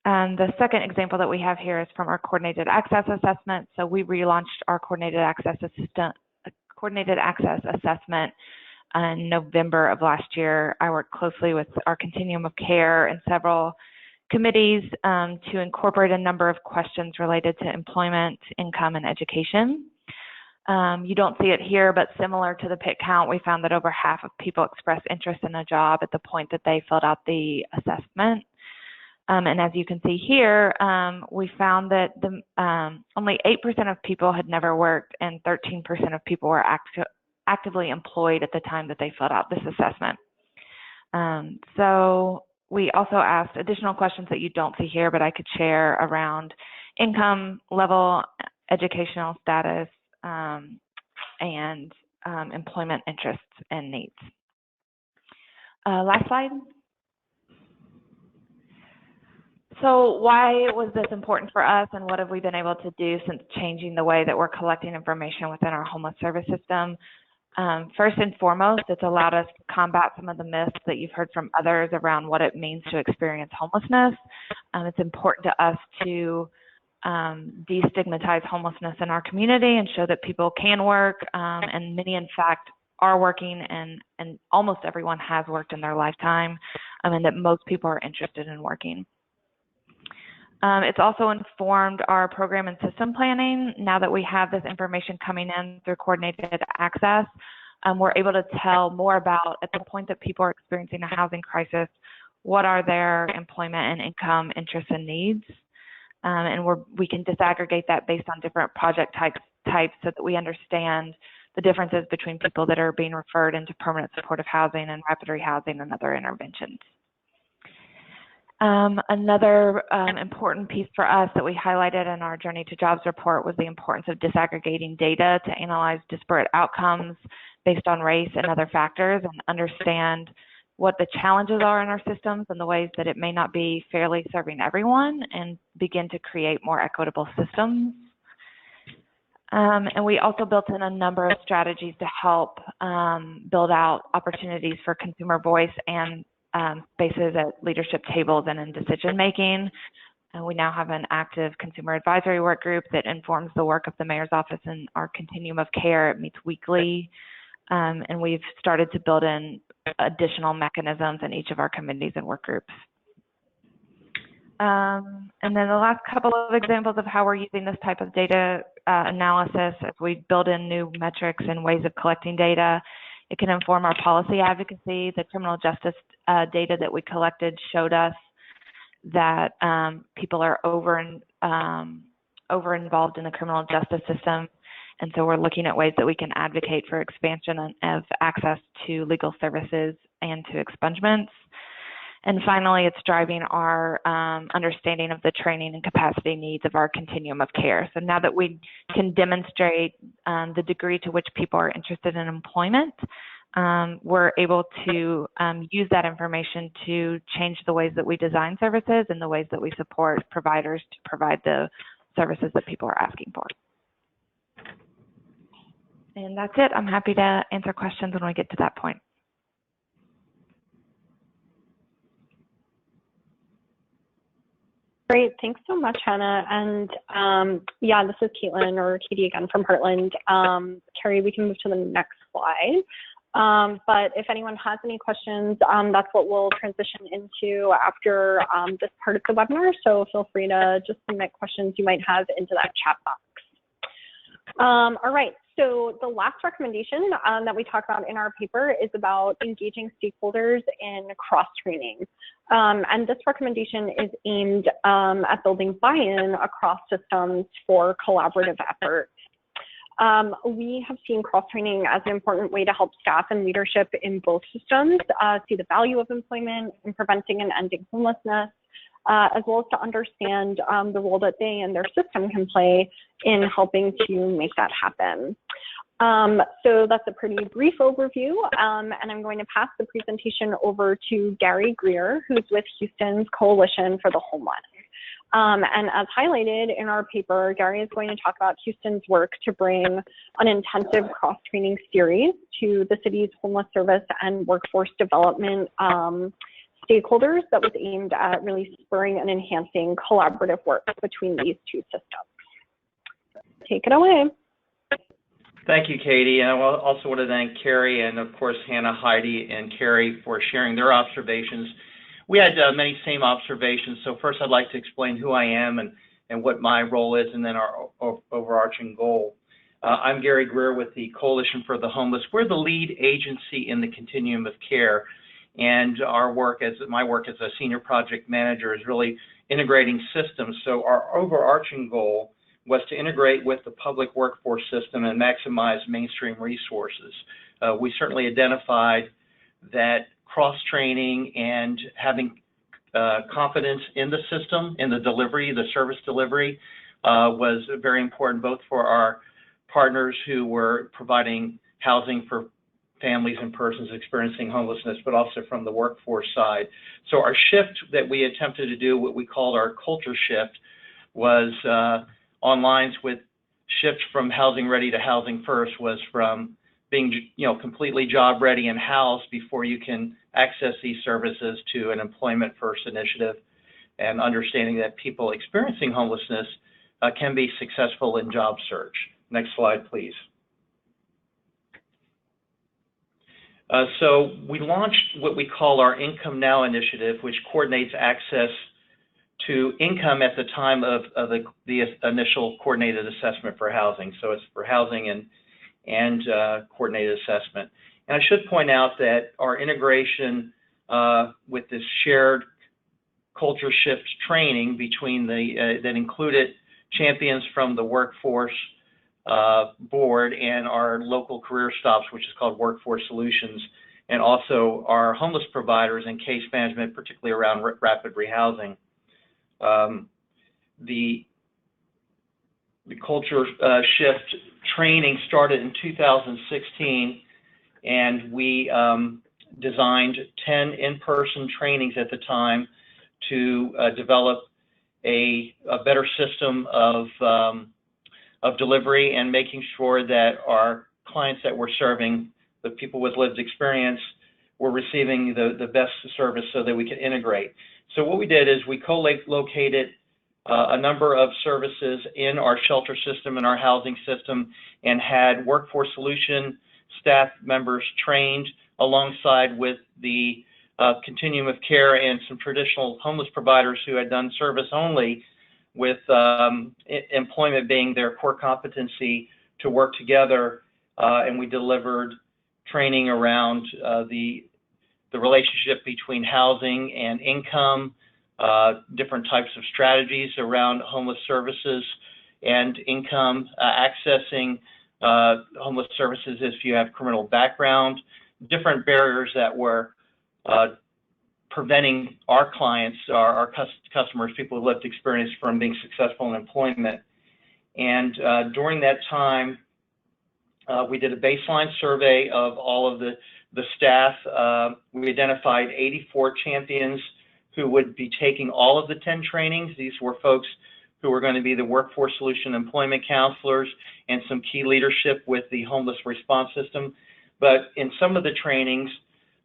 And the second example that we have here is from our coordinated access assessment. So we relaunched our coordinated access assessment in November of last year. I worked closely with our Continuum of Care and several committees to incorporate a number of questions related to employment, income, and education. You don't see it here, but similar to the PIT count, we found that over half of people expressed interest in a job at the point that they filled out the assessment. And as you can see here, we found that only 8% of people had never worked and 13% of people were actively employed at the time that they filled out this assessment. So we also asked additional questions that you don't see here, but I could share around income level, educational status, and employment interests and needs. Last slide. So why was this important for us, and what have we been able to do since changing the way that we're collecting information within our homeless service system? First and foremost, it's allowed us to combat some of the myths that you've heard from others around what it means to experience homelessness. It's important to us to destigmatize homelessness in our community and show that people can work, and many, in fact, are working, and almost everyone has worked in their lifetime, and that most people are interested in working. It's also informed our program and system planning. Now that we have this information coming in through coordinated access, we're able to tell more about, at the point that people are experiencing a housing crisis, what are their employment and income interests and needs. And we can disaggregate that based on different project types so that we understand the differences between people that are being referred into permanent supportive housing and rapid rehousing and other interventions. Another important piece for us that we highlighted in our Journey to Jobs report was the importance of disaggregating data to analyze disparate outcomes based on race and other factors, and understand what the challenges are in our systems and the ways that it may not be fairly serving everyone, and begin to create more equitable systems. And we also built in a number of strategies to help build out opportunities for consumer voice and spaces at leadership tables and in decision making. And we now have an active consumer advisory work group that informs the work of the mayor's office and our Continuum of Care. It meets weekly, and we've started to build in additional mechanisms in each of our committees and work groups. And then the last couple of examples of how we're using this type of data analysis as we build in new metrics and ways of collecting data. It can inform our policy advocacy. The criminal justice data that we collected showed us that people are over involved in the criminal justice system. And so we're looking at ways that we can advocate for expansion of access to legal services and to expungements. And finally, it's driving our understanding of the training and capacity needs of our Continuum of Care. So now that we can demonstrate the degree to which people are interested in employment, we're able to use that information to change the ways that we design services and the ways that we support providers to provide the services that people are asking for. And that's it. I'm happy to answer questions when we get to that point. Great, thanks so much, Hannah. And yeah, this is Caitlin, or Katie again from Heartland. Carrie, we can move to the next slide. But if anyone has any questions, that's what we'll transition into after this part of the webinar. So feel free to just submit questions you might have into that chat box. All right, so the last recommendation that we talk about in our paper is about engaging stakeholders in cross-training. And this recommendation is aimed at building buy-in across systems for collaborative efforts. We have seen cross-training as an important way to help staff and leadership in both systems see the value of employment in preventing and ending homelessness, as well as to understand the role that they and their system can play in helping to make that happen. So that's a pretty brief overview, and I'm going to pass the presentation over to Gary Grier, who's with Houston's Coalition for the Homeless. And as highlighted in our paper, Gary is going to talk about Houston's work to bring an intensive cross-training series to the city's homeless service and workforce development stakeholders that was aimed at really spurring and enhancing collaborative work between these two systems. Take it away. Thank you, Katie. And I also want to thank Carrie and, of course, Hannah, Heidi, and Carrie for sharing their observations. We had many same observations. So first, I'd like to explain who I am and what my role is, and then our overarching goal. I'm Gary Grier with the Coalition for the Homeless. We're the lead agency in the Continuum of Care, and my work as a senior project manager is really integrating systems. So our overarching goal was to integrate with the public workforce system and maximize mainstream resources. We certainly identified that cross-training and having confidence in the system, in the delivery, the service delivery, was very important both for our partners who were providing housing for families and persons experiencing homelessness, but also from the workforce side. So our shift that we attempted to do, what we called our culture shift, was on lines with shift from housing ready to housing first, was from being completely job ready and housed before you can access these services to an employment first initiative, and understanding that people experiencing homelessness can be successful in job search. Next slide, please. So we launched what we call our Income Now initiative, which coordinates access to income at the time of the initial coordinated assessment for housing. So it's for housing and coordinated assessment. And I should point out that our integration with this shared culture shift training between that included champions from the workforce board and our local career stops, which is called Workforce Solutions, and also our homeless providers and case management, particularly around rapid rehousing. The culture shift training started in 2016, and we designed 10 in-person trainings at the time to develop a better system of delivery and making sure that our clients that we're serving, the people with lived experience, were receiving the best service so that we could integrate. So what we did is we co-located a number of services in our shelter system and our housing system, and had Workforce Solution staff members trained alongside with the Continuum of Care and some traditional homeless providers who had done service only, with employment being their core competency, to work together, and we delivered training around the relationship between housing and income, different types of strategies around homeless services and income, accessing homeless services if you have criminal background, different barriers that were preventing our clients, our customers, people with lived experience, from being successful in employment. And during that time, we did a baseline survey of all of the staff. We identified 84 champions who would be taking all of the 10 trainings. These were folks who were going to be the Workforce Solution employment counselors and some key leadership with the homeless response system. But in some of the trainings,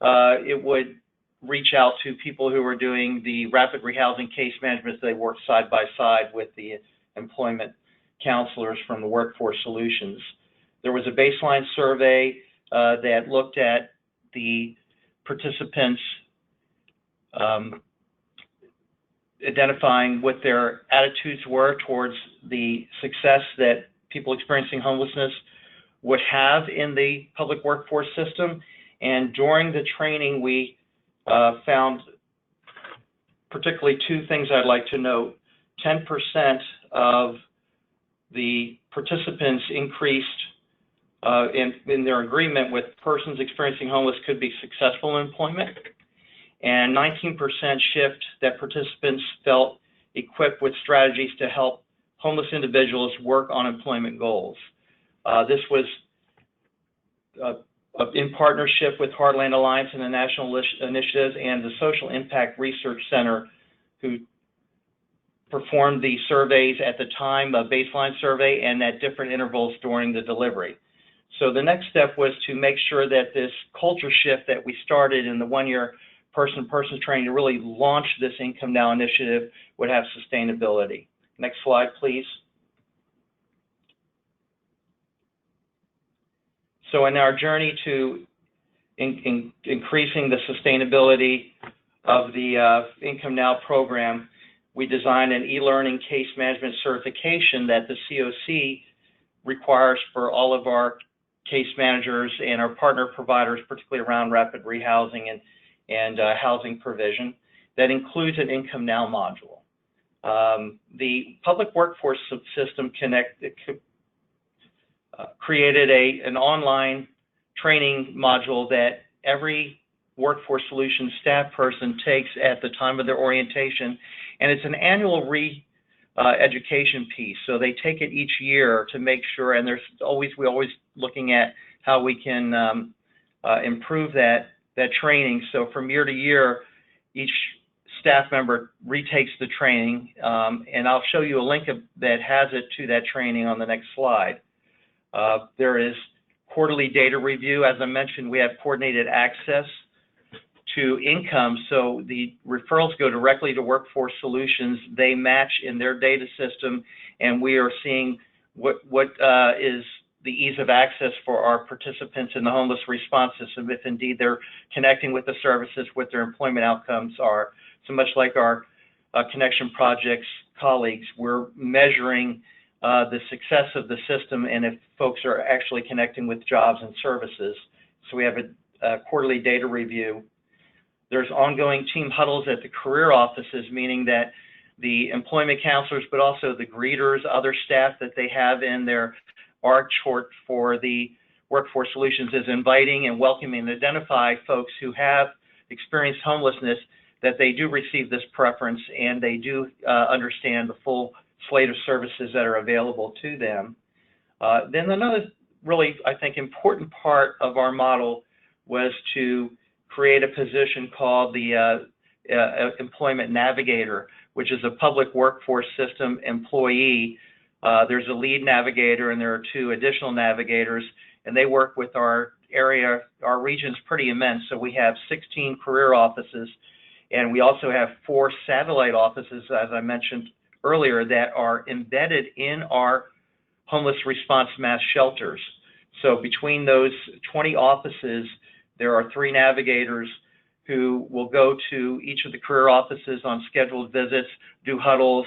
it would reach out to people who were doing the rapid rehousing case management. They worked side by side with the employment counselors from the Workforce Solutions. There was a baseline survey that looked at the participants identifying what their attitudes were towards the success that people experiencing homelessness would have in the public workforce system. And during the training, we found particularly two things I'd like to note. 10% of the participants increased in their agreement with persons experiencing homeless could be successful in employment, and 19% shift that participants felt equipped with strategies to help homeless individuals work on employment goals. This was in partnership with Heartland Alliance and the National Initiatives and the Social Impact Research Center, who performed the surveys at the time, a baseline survey, and at different intervals during the delivery. So the next step was to make sure that this culture shift that we started in the one-year person-to-person training to really launch this Income Now initiative would have sustainability. Next slide, please. So in our journey to increasing the sustainability of the Income Now program, we designed an e-learning case management certification that the COC requires for all of our case managers and our partner providers, particularly around rapid rehousing and housing provision, that includes an Income Now module. The public workforce system created an online training module that every Workforce Solutions staff person takes at the time of their orientation, and it's an annual education piece. So they take it each year to make sure, and we're always looking at how we can improve that training. So from year to year, each staff member retakes the training, and I'll show you a link that has it to that training on the next slide. There is quarterly data review. As I mentioned, we have coordinated access to income, so the referrals go directly to Workforce Solutions. They match in their data system, and we are seeing what is the ease of access for our participants in the homeless response system, if indeed they're connecting with the services, what their employment outcomes are. So much like our Connection Projects colleagues, we're measuring the success of the system and if folks are actually connecting with jobs and services. So we have a quarterly data review. There's ongoing team huddles at the career offices, meaning that the employment counselors, but also the greeters, other staff that they have in their org chart for the Workforce Solutions, is inviting and welcoming and identify folks who have experienced homelessness, that they do receive this preference and they do understand the full slate of services that are available to them. Then another really, I think, important part of our model was to create a position called the Employment Navigator, which is a public workforce system employee. There's a lead navigator and there are 2 additional navigators, and they work with our area. Our region's pretty immense, so we have 16 career offices, and we also have 4 satellite offices, as I mentioned earlier, that are embedded in our homeless response mass shelters. So between those 20 offices, there are 3 navigators who will go to each of the career offices on scheduled visits, do huddles,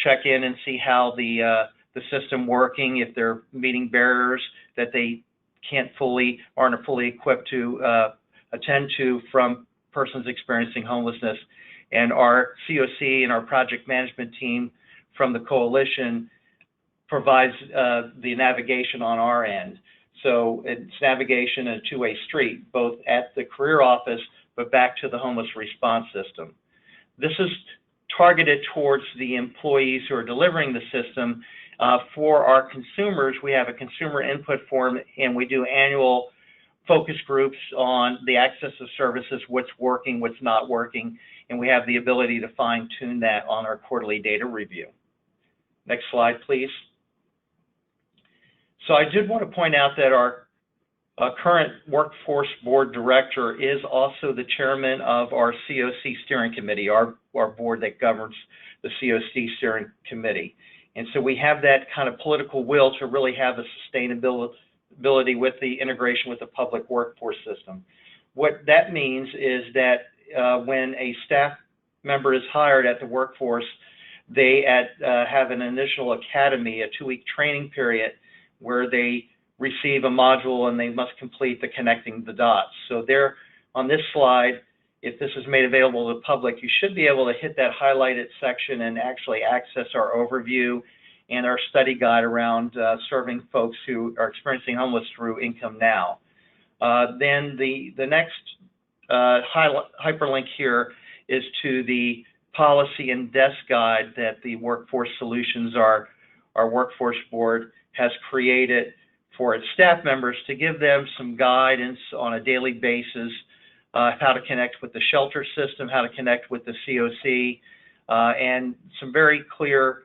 check in and see how the system working, if they're meeting barriers that they aren't fully equipped to attend to from persons experiencing homelessness. And our COC and our project management team from the coalition provides the navigation on our end. So it's navigation a 2-way street, both at the career office, but back to the homeless response system. This is targeted towards the employees who are delivering the system. For our consumers, we have a consumer input form, and we do annual focus groups on the access to services, what's working, what's not working, and we have the ability to fine-tune that on our quarterly data review. Next slide, please. So I did want to point out that our current Workforce Board Director is also the chairman of our COC Steering Committee, our board that governs the COC Steering Committee. And so we have that kind of political will to really have a sustainability with the integration with the public workforce system. What that means is that when a staff member is hired at the workforce, they have an initial academy, a 2-week training period, where they receive a module and they must complete the connecting the dots. So there on this slide, if this is made available to the public, you should be able to hit that highlighted section and actually access our overview and our study guide around serving folks who are experiencing homeless through Income Now. Then the next hyperlink here is to the policy and desk guide that the Workforce Solutions, our workforce board, has created for its staff members to give them some guidance on a daily basis, how to connect with the shelter system, how to connect with the COC, and some very clear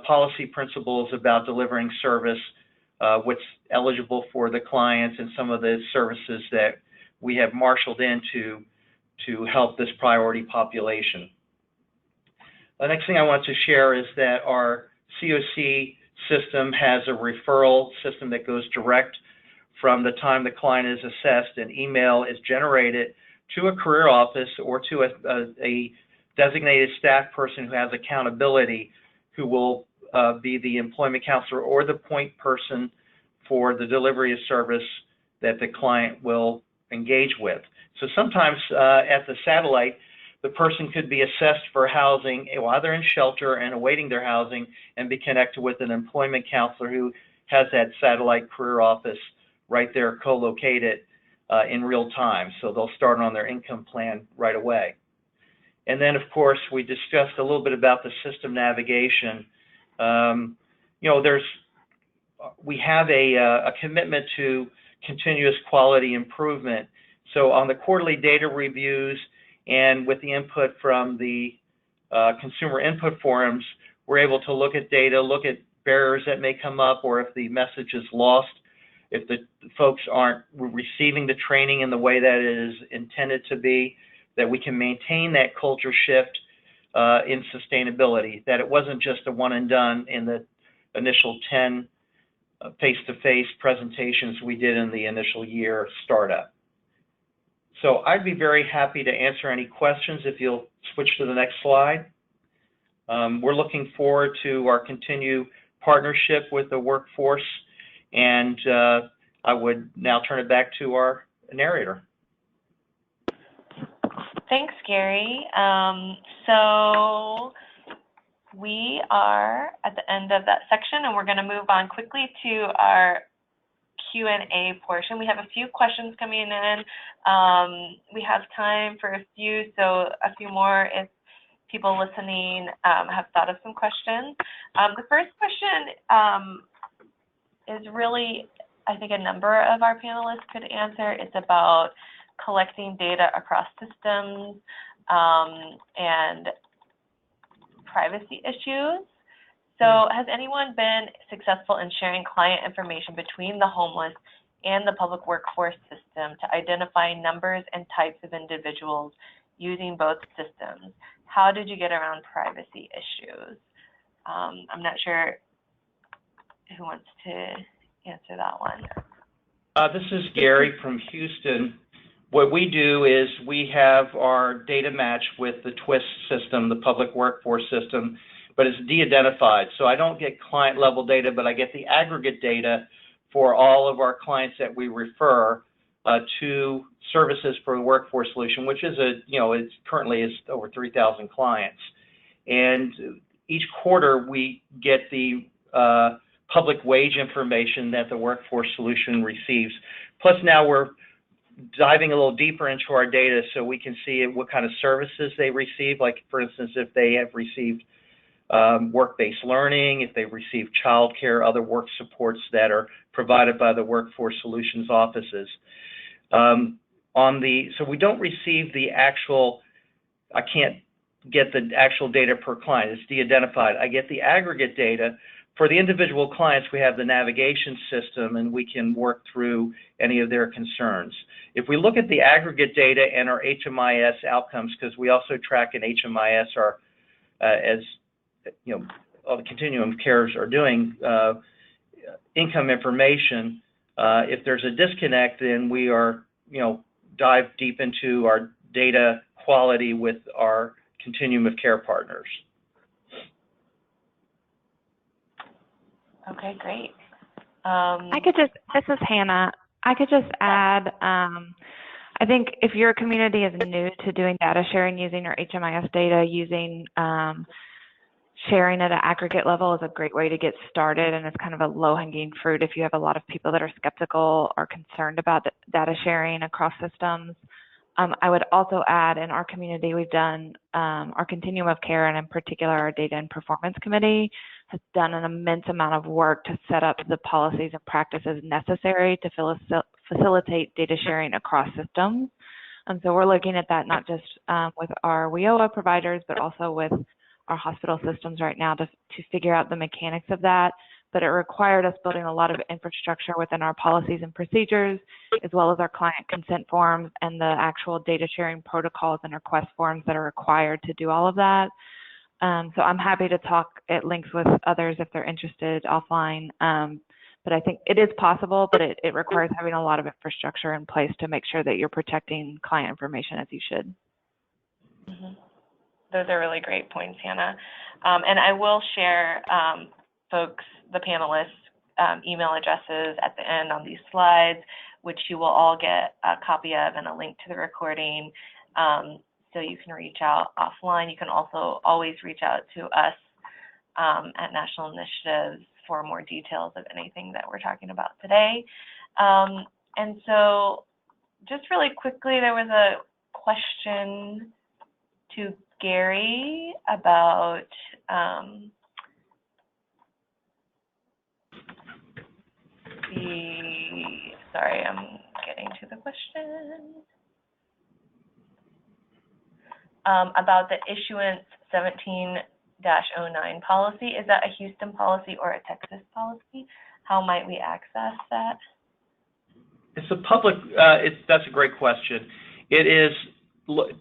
policy principles about delivering service, what's eligible for the clients, and some of the services that we have marshaled into to help this priority population. The next thing I want to share is that our COC system has a referral system that goes direct from the time the client is assessed. An email is generated to a career office or to a designated staff person who has accountability, who will be the employment counselor or the point person for the delivery of service that the client will engage with. So sometimes at the satellite, the person could be assessed for housing while they're in shelter and awaiting their housing, and be connected with an employment counselor who has that satellite career office right there co-located in real time. So they'll start on their income plan right away. And then, of course, we discussed a little bit about the system navigation. We have a commitment to continuous quality improvement. So on the quarterly data reviews and with the input from the consumer input forums, we're able to look at data, look at barriers that may come up, or if the message is lost, if the folks aren't receiving the training in the way that it is intended to be, that we can maintain that culture shift in sustainability, that it wasn't just a one and done in the initial 10 face-to-face presentations we did in the initial year startup. So I'd be very happy to answer any questions if you'll switch to the next slide. We're looking forward to our continued partnership with the workforce, and I would now turn it back to our narrator. Thanks, Gary. So we are at the end of that section, and we're going to move on quickly to our Q&A portion. We have a few questions coming in. We have time for a few, so a few more if people listening have thought of some questions. The first question is really, I think a number of our panelists could answer. It's about collecting data across systems and privacy issues. So has anyone been successful in sharing client information between the homeless and the public workforce system to identify numbers and types of individuals using both systems? How did you get around privacy issues? I'm not sure who wants to answer that one. This is Gary from Houston. What we do is we have our data match with the TWIST system, the public workforce system, but it's de-identified. So I don't get client level data, but I get the aggregate data for all of our clients that we refer to services for the workforce solution, which is it's currently is over 3,000 clients. And each quarter we get the public wage information that the workforce solution receives. Plus now we're diving a little deeper into our data so we can see what kind of services they receive. Like, for instance, if they have received work-based learning, if they've received childcare, other work supports that are provided by the workforce solutions offices. So we don't receive the actual, I can't get the actual data per client, it's de-identified. I get the aggregate data. For the individual clients, we have the navigation system, and we can work through any of their concerns. If we look at the aggregate data and our HMIS outcomes, because we also track in HMIS as all the Continuum of Cares are doing, income information, if there's a disconnect, then we are, dive deep into our data quality with our Continuum of Care partners. Okay, great. This is Hannah. I could just add, I think if your community is new to doing data sharing using your HMIS data, using sharing at an aggregate level is a great way to get started, and it's kind of a low-hanging fruit if you have a lot of people that are skeptical or concerned about data sharing across systems. I would also add, in our community, we've done our Continuum of Care, and in particular our Data and Performance Committee has done an immense amount of work to set up the policies and practices necessary to facilitate data sharing across systems. And so we're looking at that not just with our WIOA providers, but also with our hospital systems right now to figure out the mechanics of that. but it required us building a lot of infrastructure within our policies and procedures, as well as our client consent forms and the actual data sharing protocols and request forms that are required to do all of that. So I'm happy to talk at length with others if they're interested offline. But I think it is possible, but it requires having a lot of infrastructure in place to make sure that you're protecting client information as you should. Mm-hmm. Those are really great points, Hannah. And I will share folks, the panelists, email addresses at the end on these slides, which you will all get a copy of and a link to the recording. So you can reach out offline. You can also always reach out to us at National Initiatives for more details of anything that we're talking about today. And so just really quickly, there was a question to Gary about sorry, I'm getting to the question. About the issuance 17-09 policy. Is that a Houston policy or a Texas policy? How might we access that? It's a public, that's a great question. It is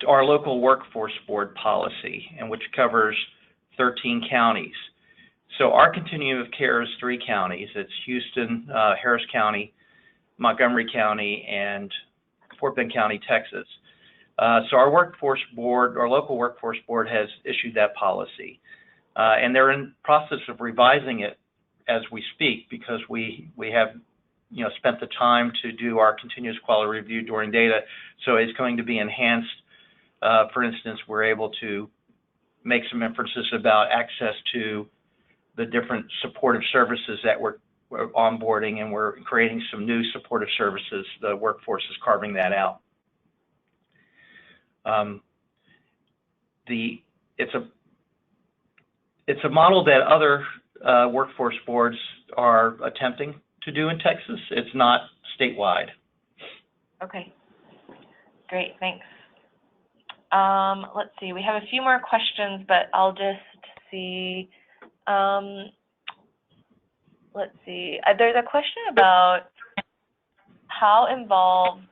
our local workforce board policy, and which covers 13 counties. So our continuum of care is 3 counties. It's Houston, Harris County, Montgomery County, and Fort Bend County, Texas. So our workforce board, our local workforce board, has issued that policy, and they're in process of revising it as we speak, because we have spent the time to do our continuous quality review during data. So it's going to be enhanced. For instance, we're able to make some inferences about access to the different supportive services that we're onboarding, and we're creating some new supportive services. The workforce is carving that out. It's a model that other workforce boards are attempting to do in Texas. It's not statewide. Okay, great, thanks. Let's see, we have a few more questions, but I'll just see. Let's see, there's a question about how involved,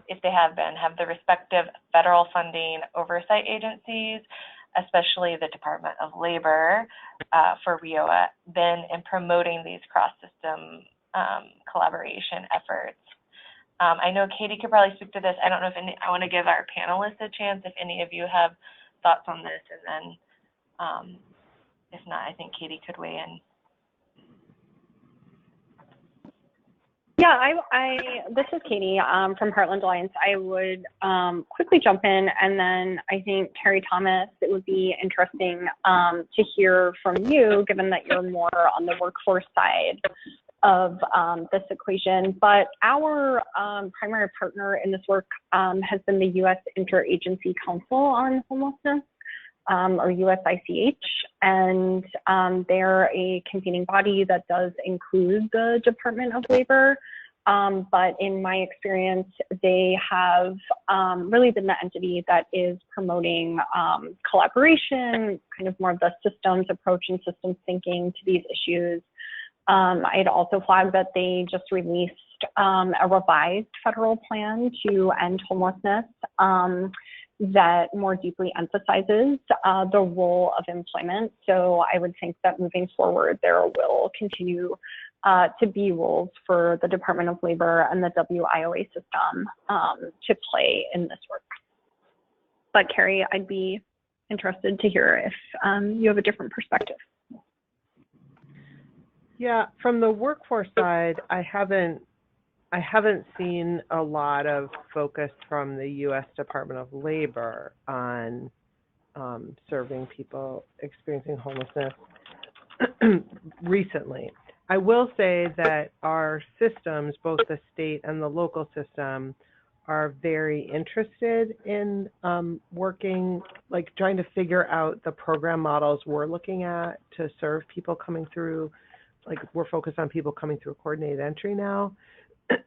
if they have the respective federal funding oversight agencies, especially the Department of Labor for WIOA, been in promoting these cross-system collaboration efforts. I know Katie could probably speak to this. I don't know if I want to give our panelists a chance if any of you have thoughts on this, and then if not, I think Katie could weigh in. Yeah, this is Katie from Heartland Alliance. I would quickly jump in, and then I think Carrie Thomas, it would be interesting to hear from you, given that you're more on the workforce side of this equation. But our primary partner in this work has been the U.S. Interagency Council on Homelessness, or USICH, and they're a convening body that does include the Department of Labor. But in my experience, they have really been the entity that is promoting collaboration, kind of more of the systems approach and systems thinking to these issues. I'd also flag that they just released a revised federal plan to end homelessness that more deeply emphasizes the role of employment. So I would think that moving forward, there will continue to be roles for the Department of Labor and the WIOA system to play in this work. But Carrie, I'd be interested to hear if you have a different perspective. Yeah, from the workforce side, I haven't seen a lot of focus from the U.S. Department of Labor on serving people experiencing homelessness recently. I will say that our systems, both the state and the local system, are very interested in working, like trying to figure out the program models we're looking at to serve people coming through. Like, we're focused on people coming through coordinated entry now.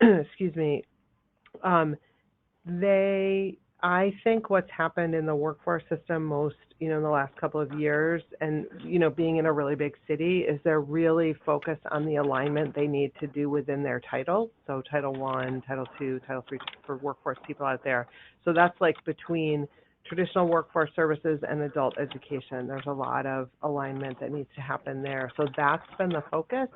Excuse me. I think what's happened in the workforce system most in the last couple of years, and, being in a really big city, is they're really focused on the alignment they need to do within their titles. So Title I, Title II, Title III for workforce people out there. So that's like between traditional workforce services and adult education. There's a lot of alignment that needs to happen there. So that's been the focus.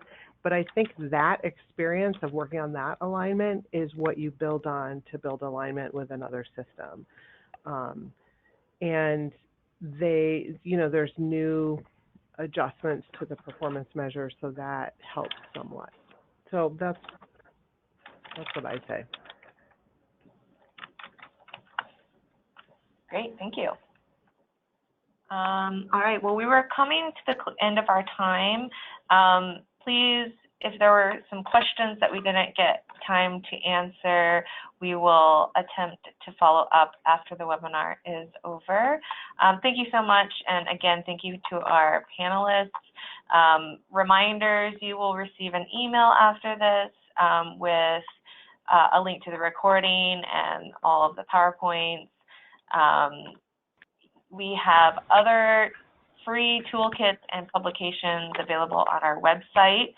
But I think that experience of working on that alignment is what you build on to build alignment with another system. And there's new adjustments to the performance measures, so that helps somewhat. So that's what I say. Great, thank you. All right, well, we were coming to the end of our time. Please, if there were some questions that we didn't get time to answer, we will attempt to follow up after the webinar is over. Thank you so much, and again, thank you to our panelists. Reminders, you will receive an email after this with a link to the recording and all of the PowerPoints. We have other free toolkits and publications available on our website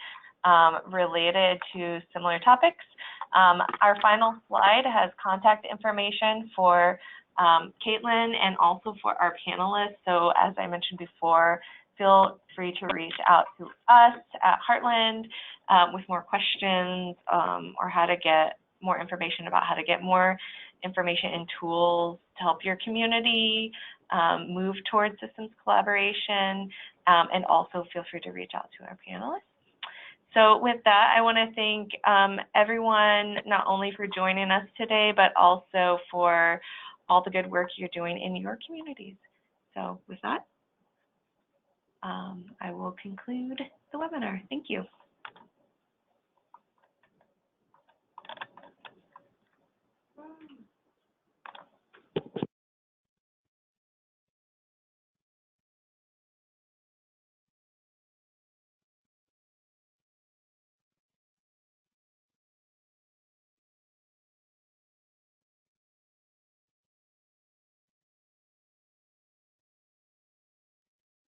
related to similar topics. Our final slide has contact information for Caitlin and also for our panelists. So as I mentioned before, feel free to reach out to us at Heartland with more questions or how to get more information about how to get more information and tools to help your community move towards systems collaboration, and also feel free to reach out to our panelists. So with that, I want to thank everyone not only for joining us today, but also for all the good work you're doing in your communities. So with that, I will conclude the webinar. Thank you.